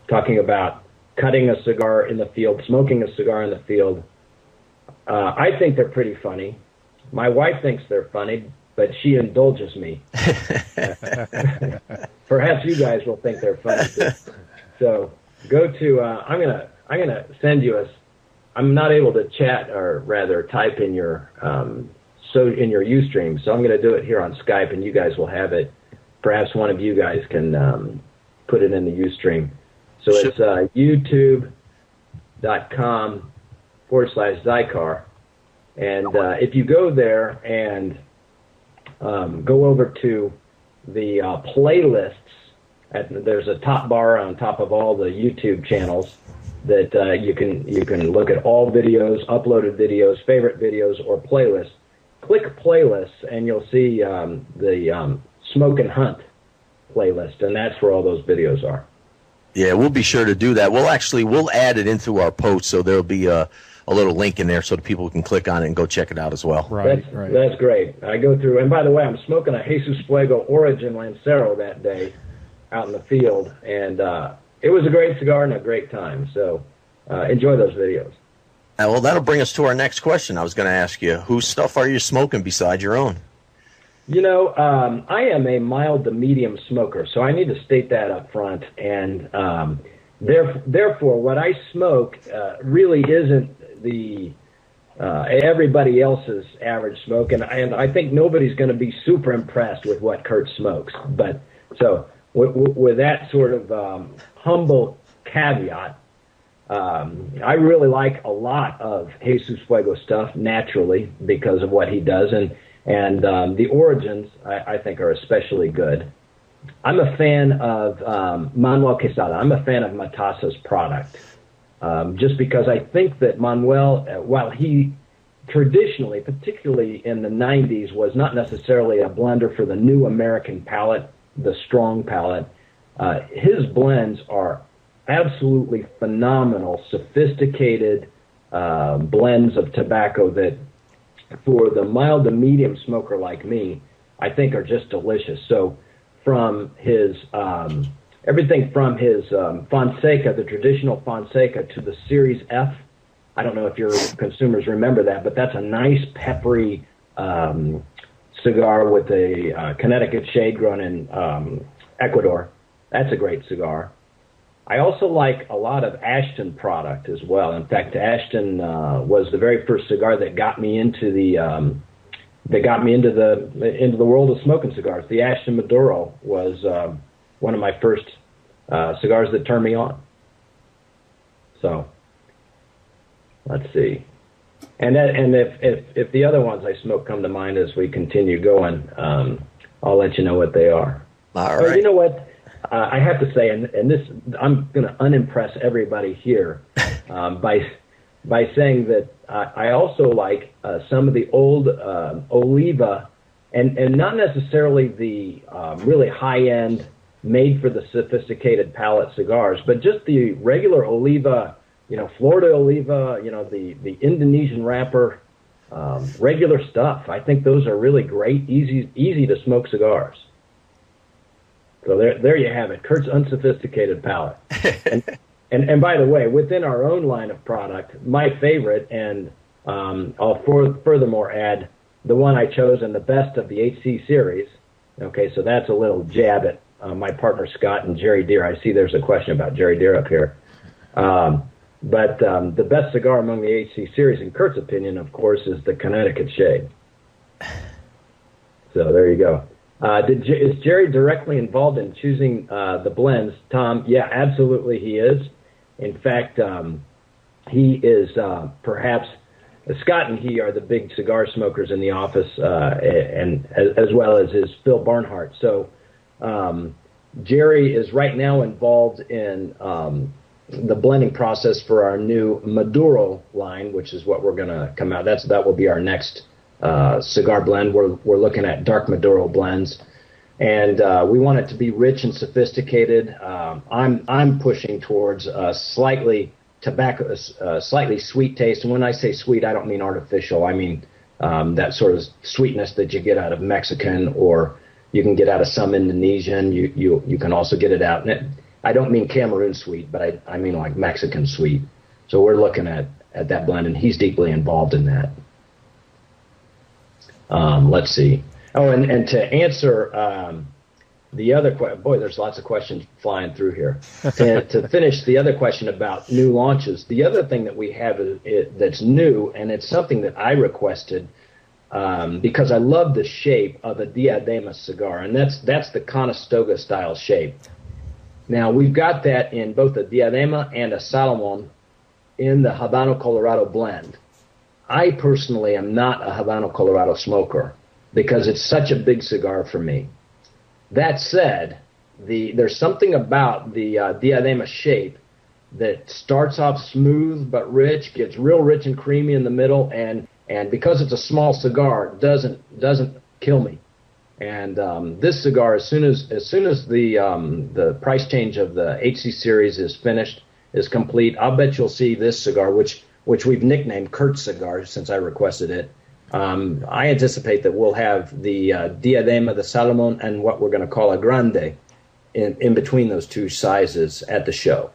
Speaker 4: talking about cutting a cigar in the field, smoking a cigar in the field, I think they're pretty funny. My wife thinks they're funny, but she indulges me. Perhaps you guys will think they're funny too. So go to. I'm gonna send you I'm not able to chat, or rather type in your in your Ustream. So I'm going to do it here on Skype, and you guys will have it. Perhaps one of you guys can put it in the Ustream. So it's youtube.com/Xikar. And if you go there and go over to the playlists, there's a top bar on top of all the YouTube channels that you can look at all videos, uploaded videos, favorite videos, or playlists. Click playlists, and you'll see the Smoke and Hunt playlist, and that's where all those videos are.
Speaker 2: Yeah, we'll be sure to do that. We'll add it into our post, so there'll be a little link in there so that people can click on it and go check it out as well.
Speaker 3: Right.
Speaker 4: That's great. I go through, and by the way, I'm smoking a Jesus Fuego Origin Lancero that day out in the field, and it was a great cigar and a great time. So enjoy those videos.
Speaker 2: Well, that'll bring us to our next question. I was going to ask you, whose stuff are you smoking besides your own?
Speaker 4: You know, I am a mild to medium smoker, so I need to state that up front. And therefore, what I smoke really isn't the everybody else's average smoke, and I think nobody's going to be super impressed with what Kurt smokes. But so with that sort of humble caveat, I really like a lot of Jesus Fuego stuff naturally because of what he does, and the origins I think are especially good. I'm a fan of Manuel Quesada. I'm a fan of Matasa's product, just because I think that Manuel, while he traditionally, particularly in the 90s, was not necessarily a blender for the new American palate, the strong palate, his blends are absolutely phenomenal, sophisticated blends of tobacco that, for the mild to medium smoker like me, I think are just delicious. So from his everything from his Fonseca, the traditional Fonseca, to the Series F. I don't know if your consumers remember that, but that's a nice peppery cigar with a Connecticut shade grown in Ecuador. That's a great cigar. I also like a lot of Ashton product as well. In fact, Ashton was the very first cigar that got me into the world of smoking cigars. The Ashton Maduro was one of my first cigars that turned me on. So let's see, and if the other ones I smoke come to mind as we continue going, I'll let you know what they are.
Speaker 2: All right.
Speaker 4: You know what? I have to say, and this, I'm going to unimpress everybody here by saying that I also like some of the old Oliva, and not necessarily the really high-end, made for the sophisticated palate cigars, but just the regular Oliva, Florida Oliva, the Indonesian wrapper, regular stuff. I think those are really great, easy to smoke cigars. So there you have it, Kurt's unsophisticated palate. And by the way, within our own line of product, my favorite, and I'll furthermore add the one I chose and the best of the HC series. Okay, so that's a little jab at my partner Scott and Jerry Deere. I see there's a question about Jerry Deere up here. But the best cigar among the HC series, in Kurt's opinion, of course, is the Connecticut shade. So there you go. Is Jerry directly involved in choosing the blends, Tom? Yeah, absolutely he is. In fact, he is perhaps, Scott and he are the big cigar smokers in the office, and as well as his Phil Barnhart. So Jerry is right now involved in the blending process for our new Maduro line, which is what we're going to come out. That will be our next cigar blend. We're looking at dark Maduro blends, and we want it to be rich and sophisticated. I'm pushing towards slightly sweet taste, and when I say sweet, I don't mean artificial. I mean that sort of sweetness that you get out of Mexican, or you can get out of some Indonesian. You can also get it out. And I don't mean Cameroon sweet, but I mean like Mexican sweet. So we're looking at that blend, and he's deeply involved in that. Let's see. Oh, and to answer the other question, boy, there's lots of questions flying through here. To finish the other question about new launches, the other thing that we have that's new, and it's something that I requested because I love the shape of a Diadema cigar, and that's the Conestoga style shape. Now, we've got that in both a Diadema and a Salomon in the Habano Colorado blend. I personally am not a Habano Colorado smoker because it's such a big cigar for me. That said, there's something about the Diadema shape that starts off smooth but rich, gets real rich and creamy in the middle, and because it's a small cigar, doesn't kill me. And this cigar, as soon as the price change of the HC series is finished, is complete, I'll bet you'll see this cigar, which we've nicknamed Kurt's cigar since I requested it. I anticipate that we'll have the Diadema, the Salomon, and what we're going to call a Grande in between those two sizes at the show.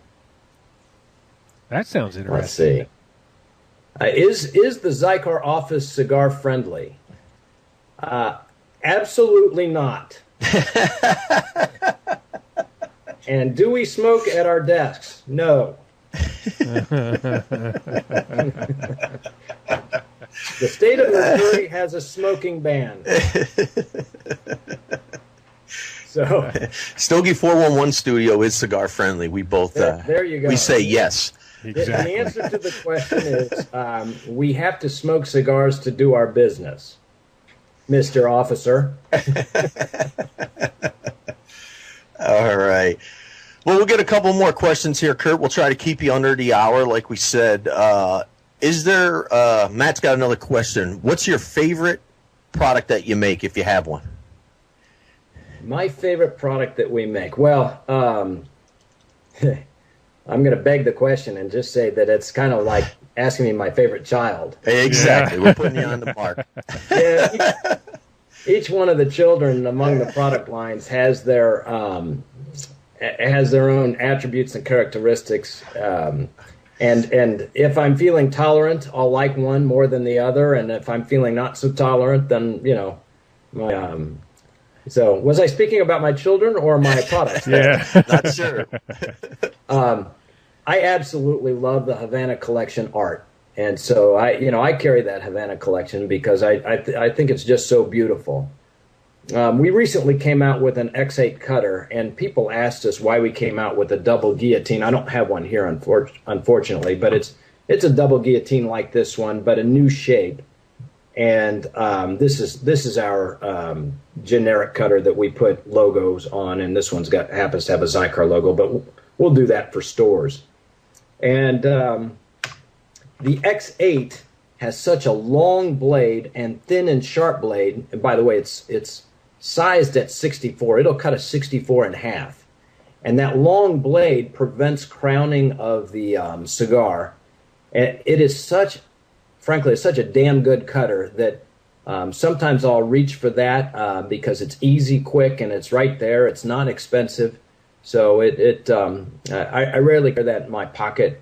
Speaker 3: That sounds interesting.
Speaker 4: Let's see. Is the Xikar office cigar friendly? Absolutely not. And do we smoke at our desks? No. The state of Missouri has a smoking ban. So,
Speaker 2: Stogie 411 Studio is cigar friendly. We both
Speaker 4: there you go.
Speaker 2: We say yes.
Speaker 3: Exactly.
Speaker 4: The answer to the question is we have to smoke cigars to do our business, Mr. Officer.
Speaker 2: All right. Well, we'll get a couple more questions here, Kurt. We'll try to keep you under the hour, like we said. Is there, Matt's got another question. What's your favorite product that you make, if you have one?
Speaker 4: My favorite product that we make? Well, I'm going to beg the question and just say that it's kind of like asking me my favorite child.
Speaker 2: Exactly. We're putting you on the mark.
Speaker 4: Yeah, each one of the children among the product lines has their own attributes and characteristics. And if I'm feeling tolerant, I'll like one more than the other. And if I'm feeling not so tolerant, then, so was I speaking about my children or my products?
Speaker 3: Yeah.
Speaker 2: Not sure.
Speaker 4: I absolutely love the Havana collection art. And so I carry that Havana collection because I think it's just so beautiful. We recently came out with an X8 cutter, and people asked us why we came out with a double guillotine. I don't have one here, unfortunately, but it's a double guillotine like this one, but a new shape. And this is our generic cutter that we put logos on, and this one's happens to have a Xikar logo, but we'll do that for stores. And the X8 has such a long blade and thin and sharp blade. And by the way, it's sized at 64. It'll cut a 64 in half. And that long blade prevents crowning of the cigar. And it is frankly, it's such a damn good cutter that sometimes I'll reach for that because it's easy, quick, and it's right there. It's not expensive. So I rarely carry that in my pocket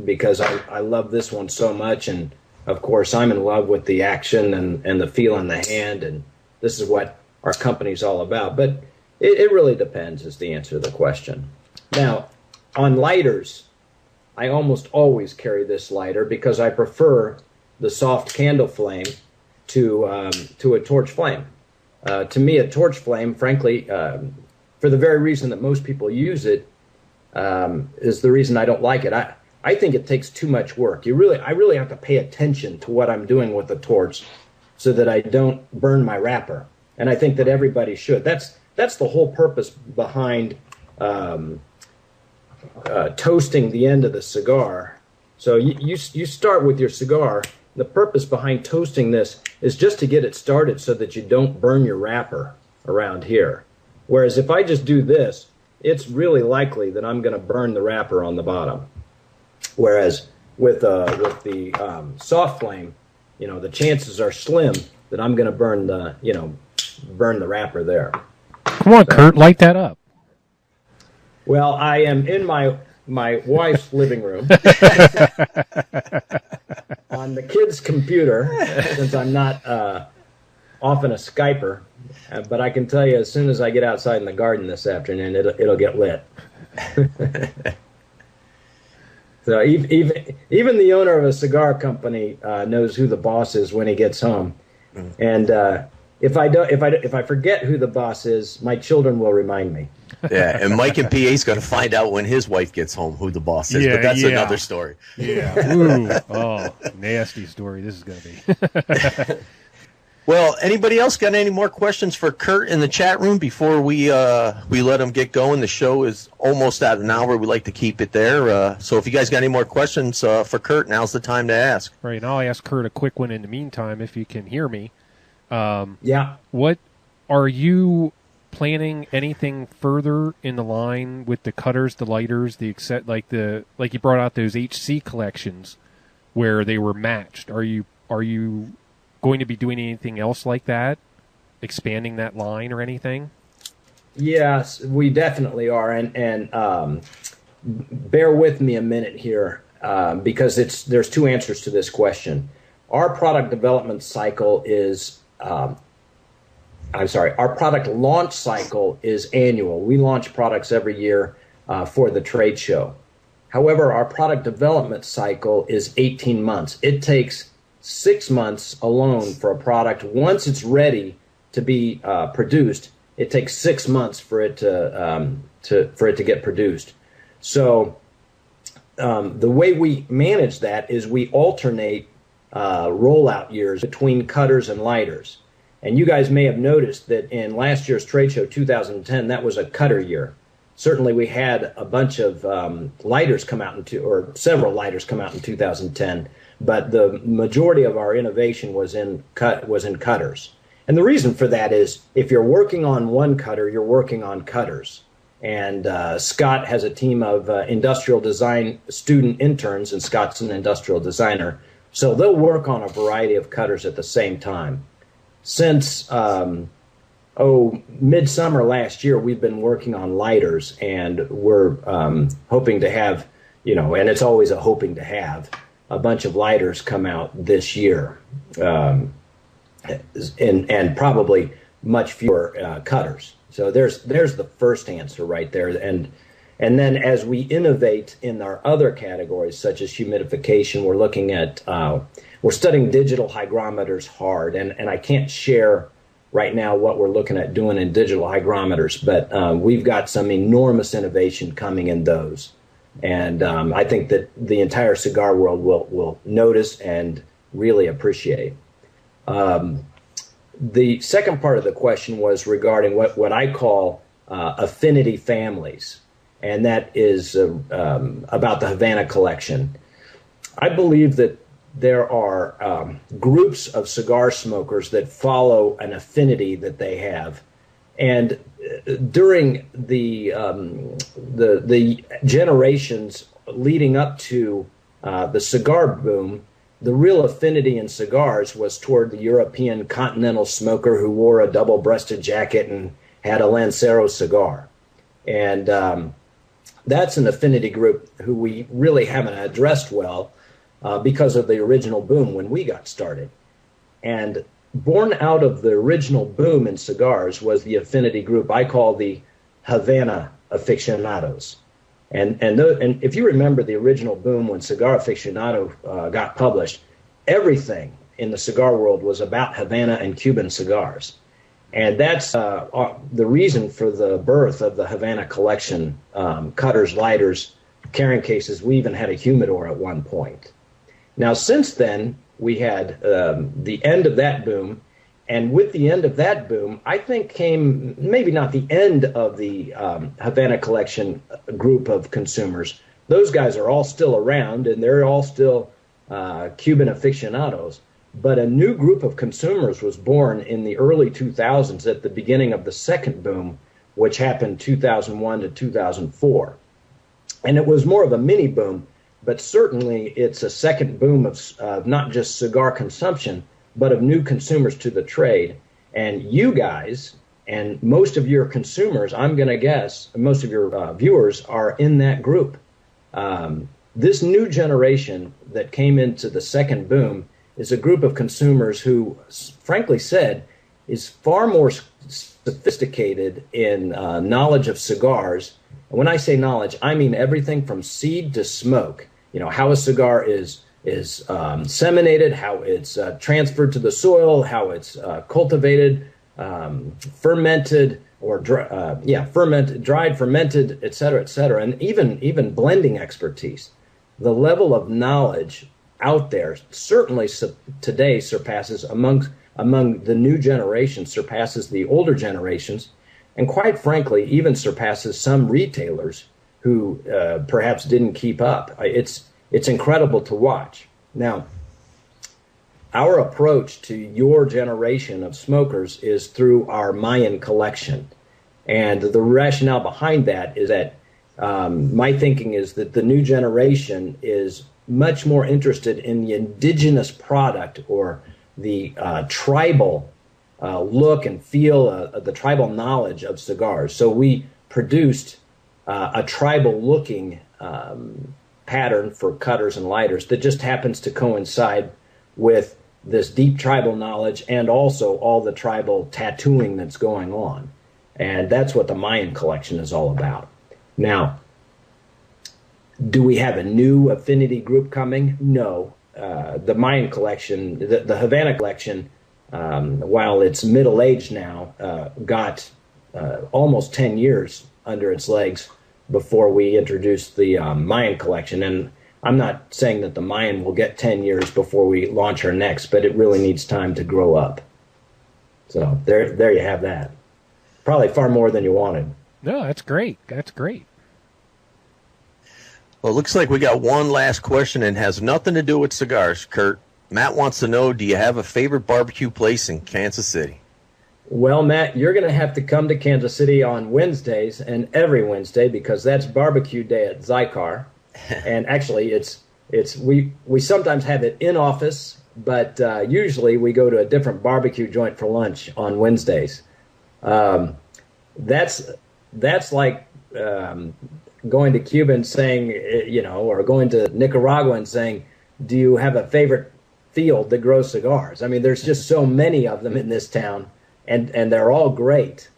Speaker 4: because I love this one so much. And, of course, I'm in love with the action and the feel in the hand. And this is what our company's all about. But it really depends is the answer to the question. Now, on lighters, I almost always carry this lighter because I prefer the soft candle flame to a torch flame. To me, a torch flame, frankly, for the very reason that most people use it, is the reason I don't like it. I think it takes too much work. I really have to pay attention to what I'm doing with the torch so that I don't burn my wrapper. And I think that everybody should. That's the whole purpose behind toasting the end of the cigar. So you start with your cigar. The purpose behind toasting this is just to get it started so that you don't burn your wrapper around here. Whereas if I just do this, it's really likely that I'm going to burn the wrapper on the bottom. Whereas with the soft flame, the chances are slim that I'm going to burn the wrapper there.
Speaker 3: Come on, Kurt, light that up.
Speaker 4: Well, I am in my my wife's living room on the kids' computer, since I'm not often a Skyper. But I can tell you, as soon as I get outside in the garden this afternoon, it'll get lit. So even the owner of a cigar company knows who the boss is when he gets home. And if I forget who the boss is, my children will remind me.
Speaker 2: Yeah, and Mike and PA's going to find out when his wife gets home who the boss is, but that's another story.
Speaker 3: Yeah. Ooh. Oh, nasty story this is going to be.
Speaker 2: Well, anybody else got any more questions for Kurt in the chat room before we let him get going? The show is almost at an hour. We like to keep it there. So if you guys got any more questions for Kurt, now's the time to ask.
Speaker 3: Right, and I'll ask Kurt a quick one in the meantime if you can hear me.
Speaker 4: Yeah.
Speaker 3: What are you planning anything further in the line with the cutters, the lighters, like you brought out those HC collections where they were matched? Are you going to be doing anything else like that, expanding that line or anything?
Speaker 4: Yes, we definitely are, and bear with me a minute here because there's two answers to this question. Our product development cycle is our product launch cycle is annual. We launch products every year for the trade show. However, our product development cycle is 18 months. It takes 6 months alone for a product. Once it's ready to be produced, it takes 6 months for it to get produced. So the way we manage that is we alternate rollout years between cutters and lighters. And you guys may have noticed that in last year's trade show, 2010, that was a cutter year. Certainly we had a bunch of lighters come out or several lighters come out in 2010, but the majority of our innovation was in cutters. And the reason for that is if you're working on one cutter, you're working on cutters. And Scott has a team of industrial design student interns, and Scott's an industrial designer. So they'll work on a variety of cutters at the same time. Since midsummer last year, we've been working on lighters, and we're hoping to have, and it's always a hoping to have, a bunch of lighters come out this year, and probably much fewer cutters. So there's the first answer right there, and then as we innovate in our other categories such as humidification, we're looking at we're studying digital hygrometers hard, and I can't share right now what we're looking at doing in digital hygrometers, but we've got some enormous innovation coming in those. And I think that the entire cigar world will notice and really appreciate. The second part of the question was regarding what I call affinity families, and that is about the Havana collection. I believe that there are groups of cigar smokers that follow an affinity that they have. And during the generations leading up to the cigar boom, the real affinity in cigars was toward the European continental smoker who wore a double-breasted jacket and had a Lancero cigar. And that's an affinity group who we really haven't addressed well because of the original boom when we got started. And born out of the original boom in cigars was the affinity group I call the Havana aficionados. And if you remember the original boom when Cigar Aficionado got published, everything in the cigar world was about Havana and Cuban cigars. And that's the reason for the birth of the Havana collection, cutters, lighters, carrying cases. We even had a humidor at one point. Now, since then, we had the end of that boom. And with the end of that boom, I think came maybe not the end of the Havana collection group of consumers. Those guys are all still around, and they're all still Cuban aficionados. But a new group of consumers was born in the early 2000s at the beginning of the second boom, which happened 2001 to 2004. And it was more of a mini boom, but certainly it's a second boom of not just cigar consumption, but of new consumers to the trade. And you guys and most of your consumers, I'm going to guess, most of your viewers are in that group. This new generation that came into the second boom is a group of consumers who, frankly said, is far more sophisticated in knowledge of cigars. And when I say knowledge, I mean everything from seed to smoke. You know, how a cigar is seminated, how it's transferred to the soil, how it's cultivated, fermented, or fermented, dried, fermented, et cetera, and even blending expertise. The level of knowledge out there certainly today surpasses among the new generation, surpasses the older generations, and quite frankly, even surpasses some retailers who perhaps didn't keep up. It's incredible to watch. Now, our approach to your generation of smokers is through our Mayan collection. And the rationale behind that is that my thinking is that the new generation is much more interested in the indigenous product, or the tribal look and feel, the tribal knowledge of cigars. So we produced a tribal looking pattern for cutters and lighters that just happens to coincide with this deep tribal knowledge and also all the tribal tattooing that's going on. And that's what the Mayan collection is all about. Now, do we have a new affinity group coming? No. The Mayan collection, the Havana collection, while it's middle-aged now, got almost 10 years under its legs before we introduced the Mayan collection. And I'm not saying that the Mayan will get 10 years before we launch our next, but it really needs time to grow up. So there you have that. Probably far more than you wanted.
Speaker 3: No, that's great. That's great.
Speaker 2: Well, it looks like we got one last question, and has nothing to do with cigars, Kurt. Matt wants to know, do you have a favorite barbecue place in Kansas City?
Speaker 4: Well, Matt, you're going to have to come to Kansas City on Wednesdays and every Wednesday, because that's barbecue day at Xikar. And actually, we sometimes have it in office, but usually we go to a different barbecue joint for lunch on Wednesdays. That's like going to Cuba and saying, or going to Nicaragua and saying, do you have a favorite field that grows cigars? I mean, there's just so many of them in this town, and they're all great.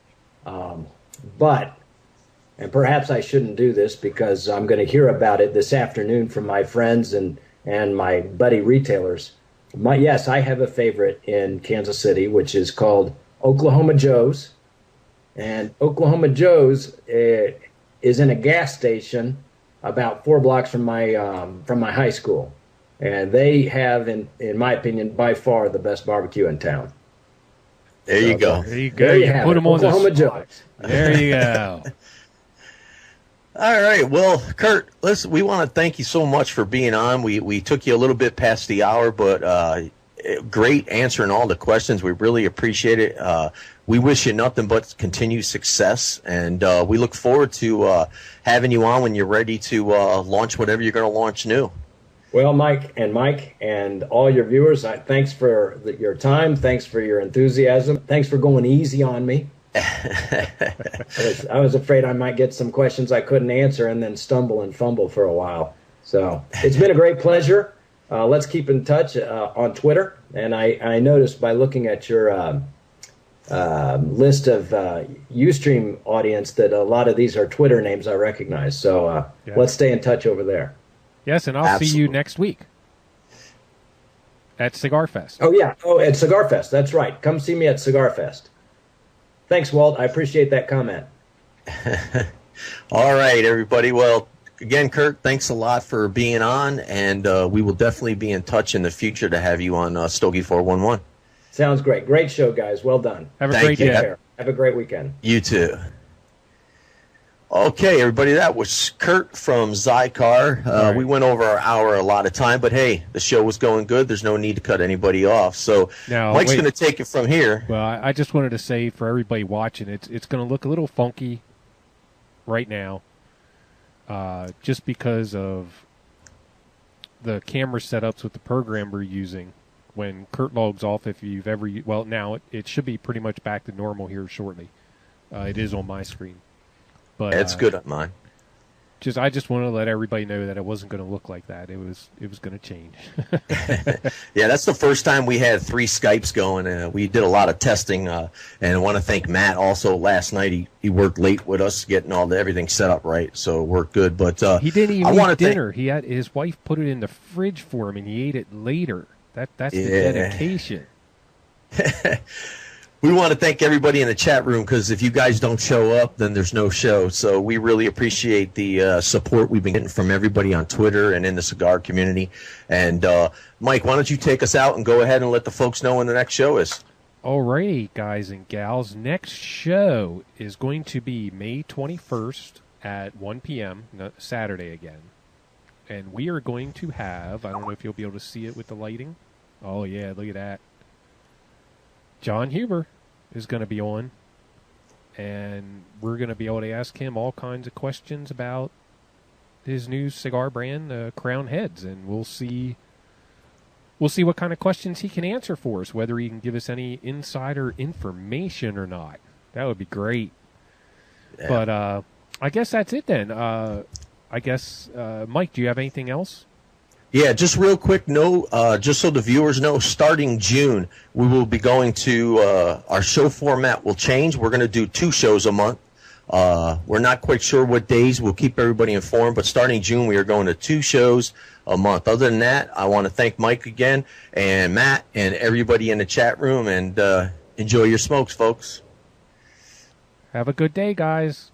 Speaker 4: And perhaps I shouldn't do this because I'm going to hear about it this afternoon from my friends and my buddy retailers. Yes, I have a favorite in Kansas City, which is called Oklahoma Joe's. And Oklahoma Joe's is in a gas station about 4 blocks from my high school. And they have, in my opinion, by far the best barbecue in town.
Speaker 2: There you go.
Speaker 3: There you go. You put them on
Speaker 4: Oklahoma
Speaker 3: the spot.
Speaker 4: Joe's.
Speaker 3: There you go.
Speaker 2: All right. Well, Kurt, listen, we want to thank you so much for being on. We took you a little bit past the hour, but great answering all the questions. We really appreciate it. We wish you nothing but continued success, and we look forward to having you on when you're ready to launch whatever you're going to launch new.
Speaker 4: Well, Mike, and all your viewers, thanks for your time. Thanks for your enthusiasm. Thanks for going easy on me. I was afraid I might get some questions I couldn't answer and then stumble and fumble for a while. So it's been a great pleasure. Let's keep in touch on Twitter. And I noticed by looking at your list of Ustream audience that a lot of these are Twitter names I recognize. So let's stay in touch over there.
Speaker 3: Yes, and I'll see you next week at Cigar Fest.
Speaker 4: Oh, yeah. Oh, at Cigar Fest. That's right. Come see me at Cigar Fest. Thanks, Walt. I appreciate that comment.
Speaker 2: All right, everybody. Well, again, Kurt, thanks a lot for being on, and we will definitely be in touch in the future to have you on Stogie 411.
Speaker 4: Sounds great. Great show, guys. Well done.
Speaker 3: Have a great day.
Speaker 4: Have a great weekend.
Speaker 2: You too. Okay, everybody, that was Kurt from Xikar.
Speaker 3: Right.
Speaker 2: We went over our hour a lot of time, but hey, the show was going good. There's no need to cut anybody off. So
Speaker 3: now,
Speaker 2: Mike's going to take it from here.
Speaker 3: Well, I just wanted to say for everybody watching, it's going to look a little funky right now, just because of the camera setups with the program we're using. When Kurt logs off, if you've ever, now it should be pretty much back to normal here shortly. It is on my screen. But
Speaker 2: it's good on mine.
Speaker 3: I just want to let everybody know that it wasn't going to look like that. It was going to change.
Speaker 2: Yeah, that's the first time we had 3 Skypes going. We did a lot of testing, and I want to thank Matt also. Last night he worked late with us, getting everything set up right, so it worked good. But
Speaker 3: he didn't even eat dinner. He had his wife put it in the fridge for him, and he ate it later. That's the dedication.
Speaker 2: We want to thank everybody in the chat room, because if you guys don't show up, then there's no show. So we really appreciate the support we've been getting from everybody on Twitter and in the cigar community. And Mike, why don't you take us out and go ahead and let the folks know when the next show is?
Speaker 3: All right, guys and gals. Next show is going to be May 21st at 1 p.m., Saturday again. And we are going to have, I don't know if you'll be able to see it with the lighting. Oh, yeah, look at that. John Huber is going to be on, and we're going to be able to ask him all kinds of questions about his new cigar brand, Crown Heads, and we'll see what kind of questions he can answer for us, whether he can give us any insider information or not. That would be great. Yeah. But I guess that's it then. Mike, do you have anything else?
Speaker 2: Yeah, just real quick, just so the viewers know, starting June, we will be going to, our show format will change. We're going to do 2 shows a month. We're not quite sure what days. We'll keep everybody informed, but starting June, we are going to 2 shows a month. Other than that, I want to thank Mike again, and Matt, and everybody in the chat room, and enjoy your smokes, folks.
Speaker 3: Have a good day, guys.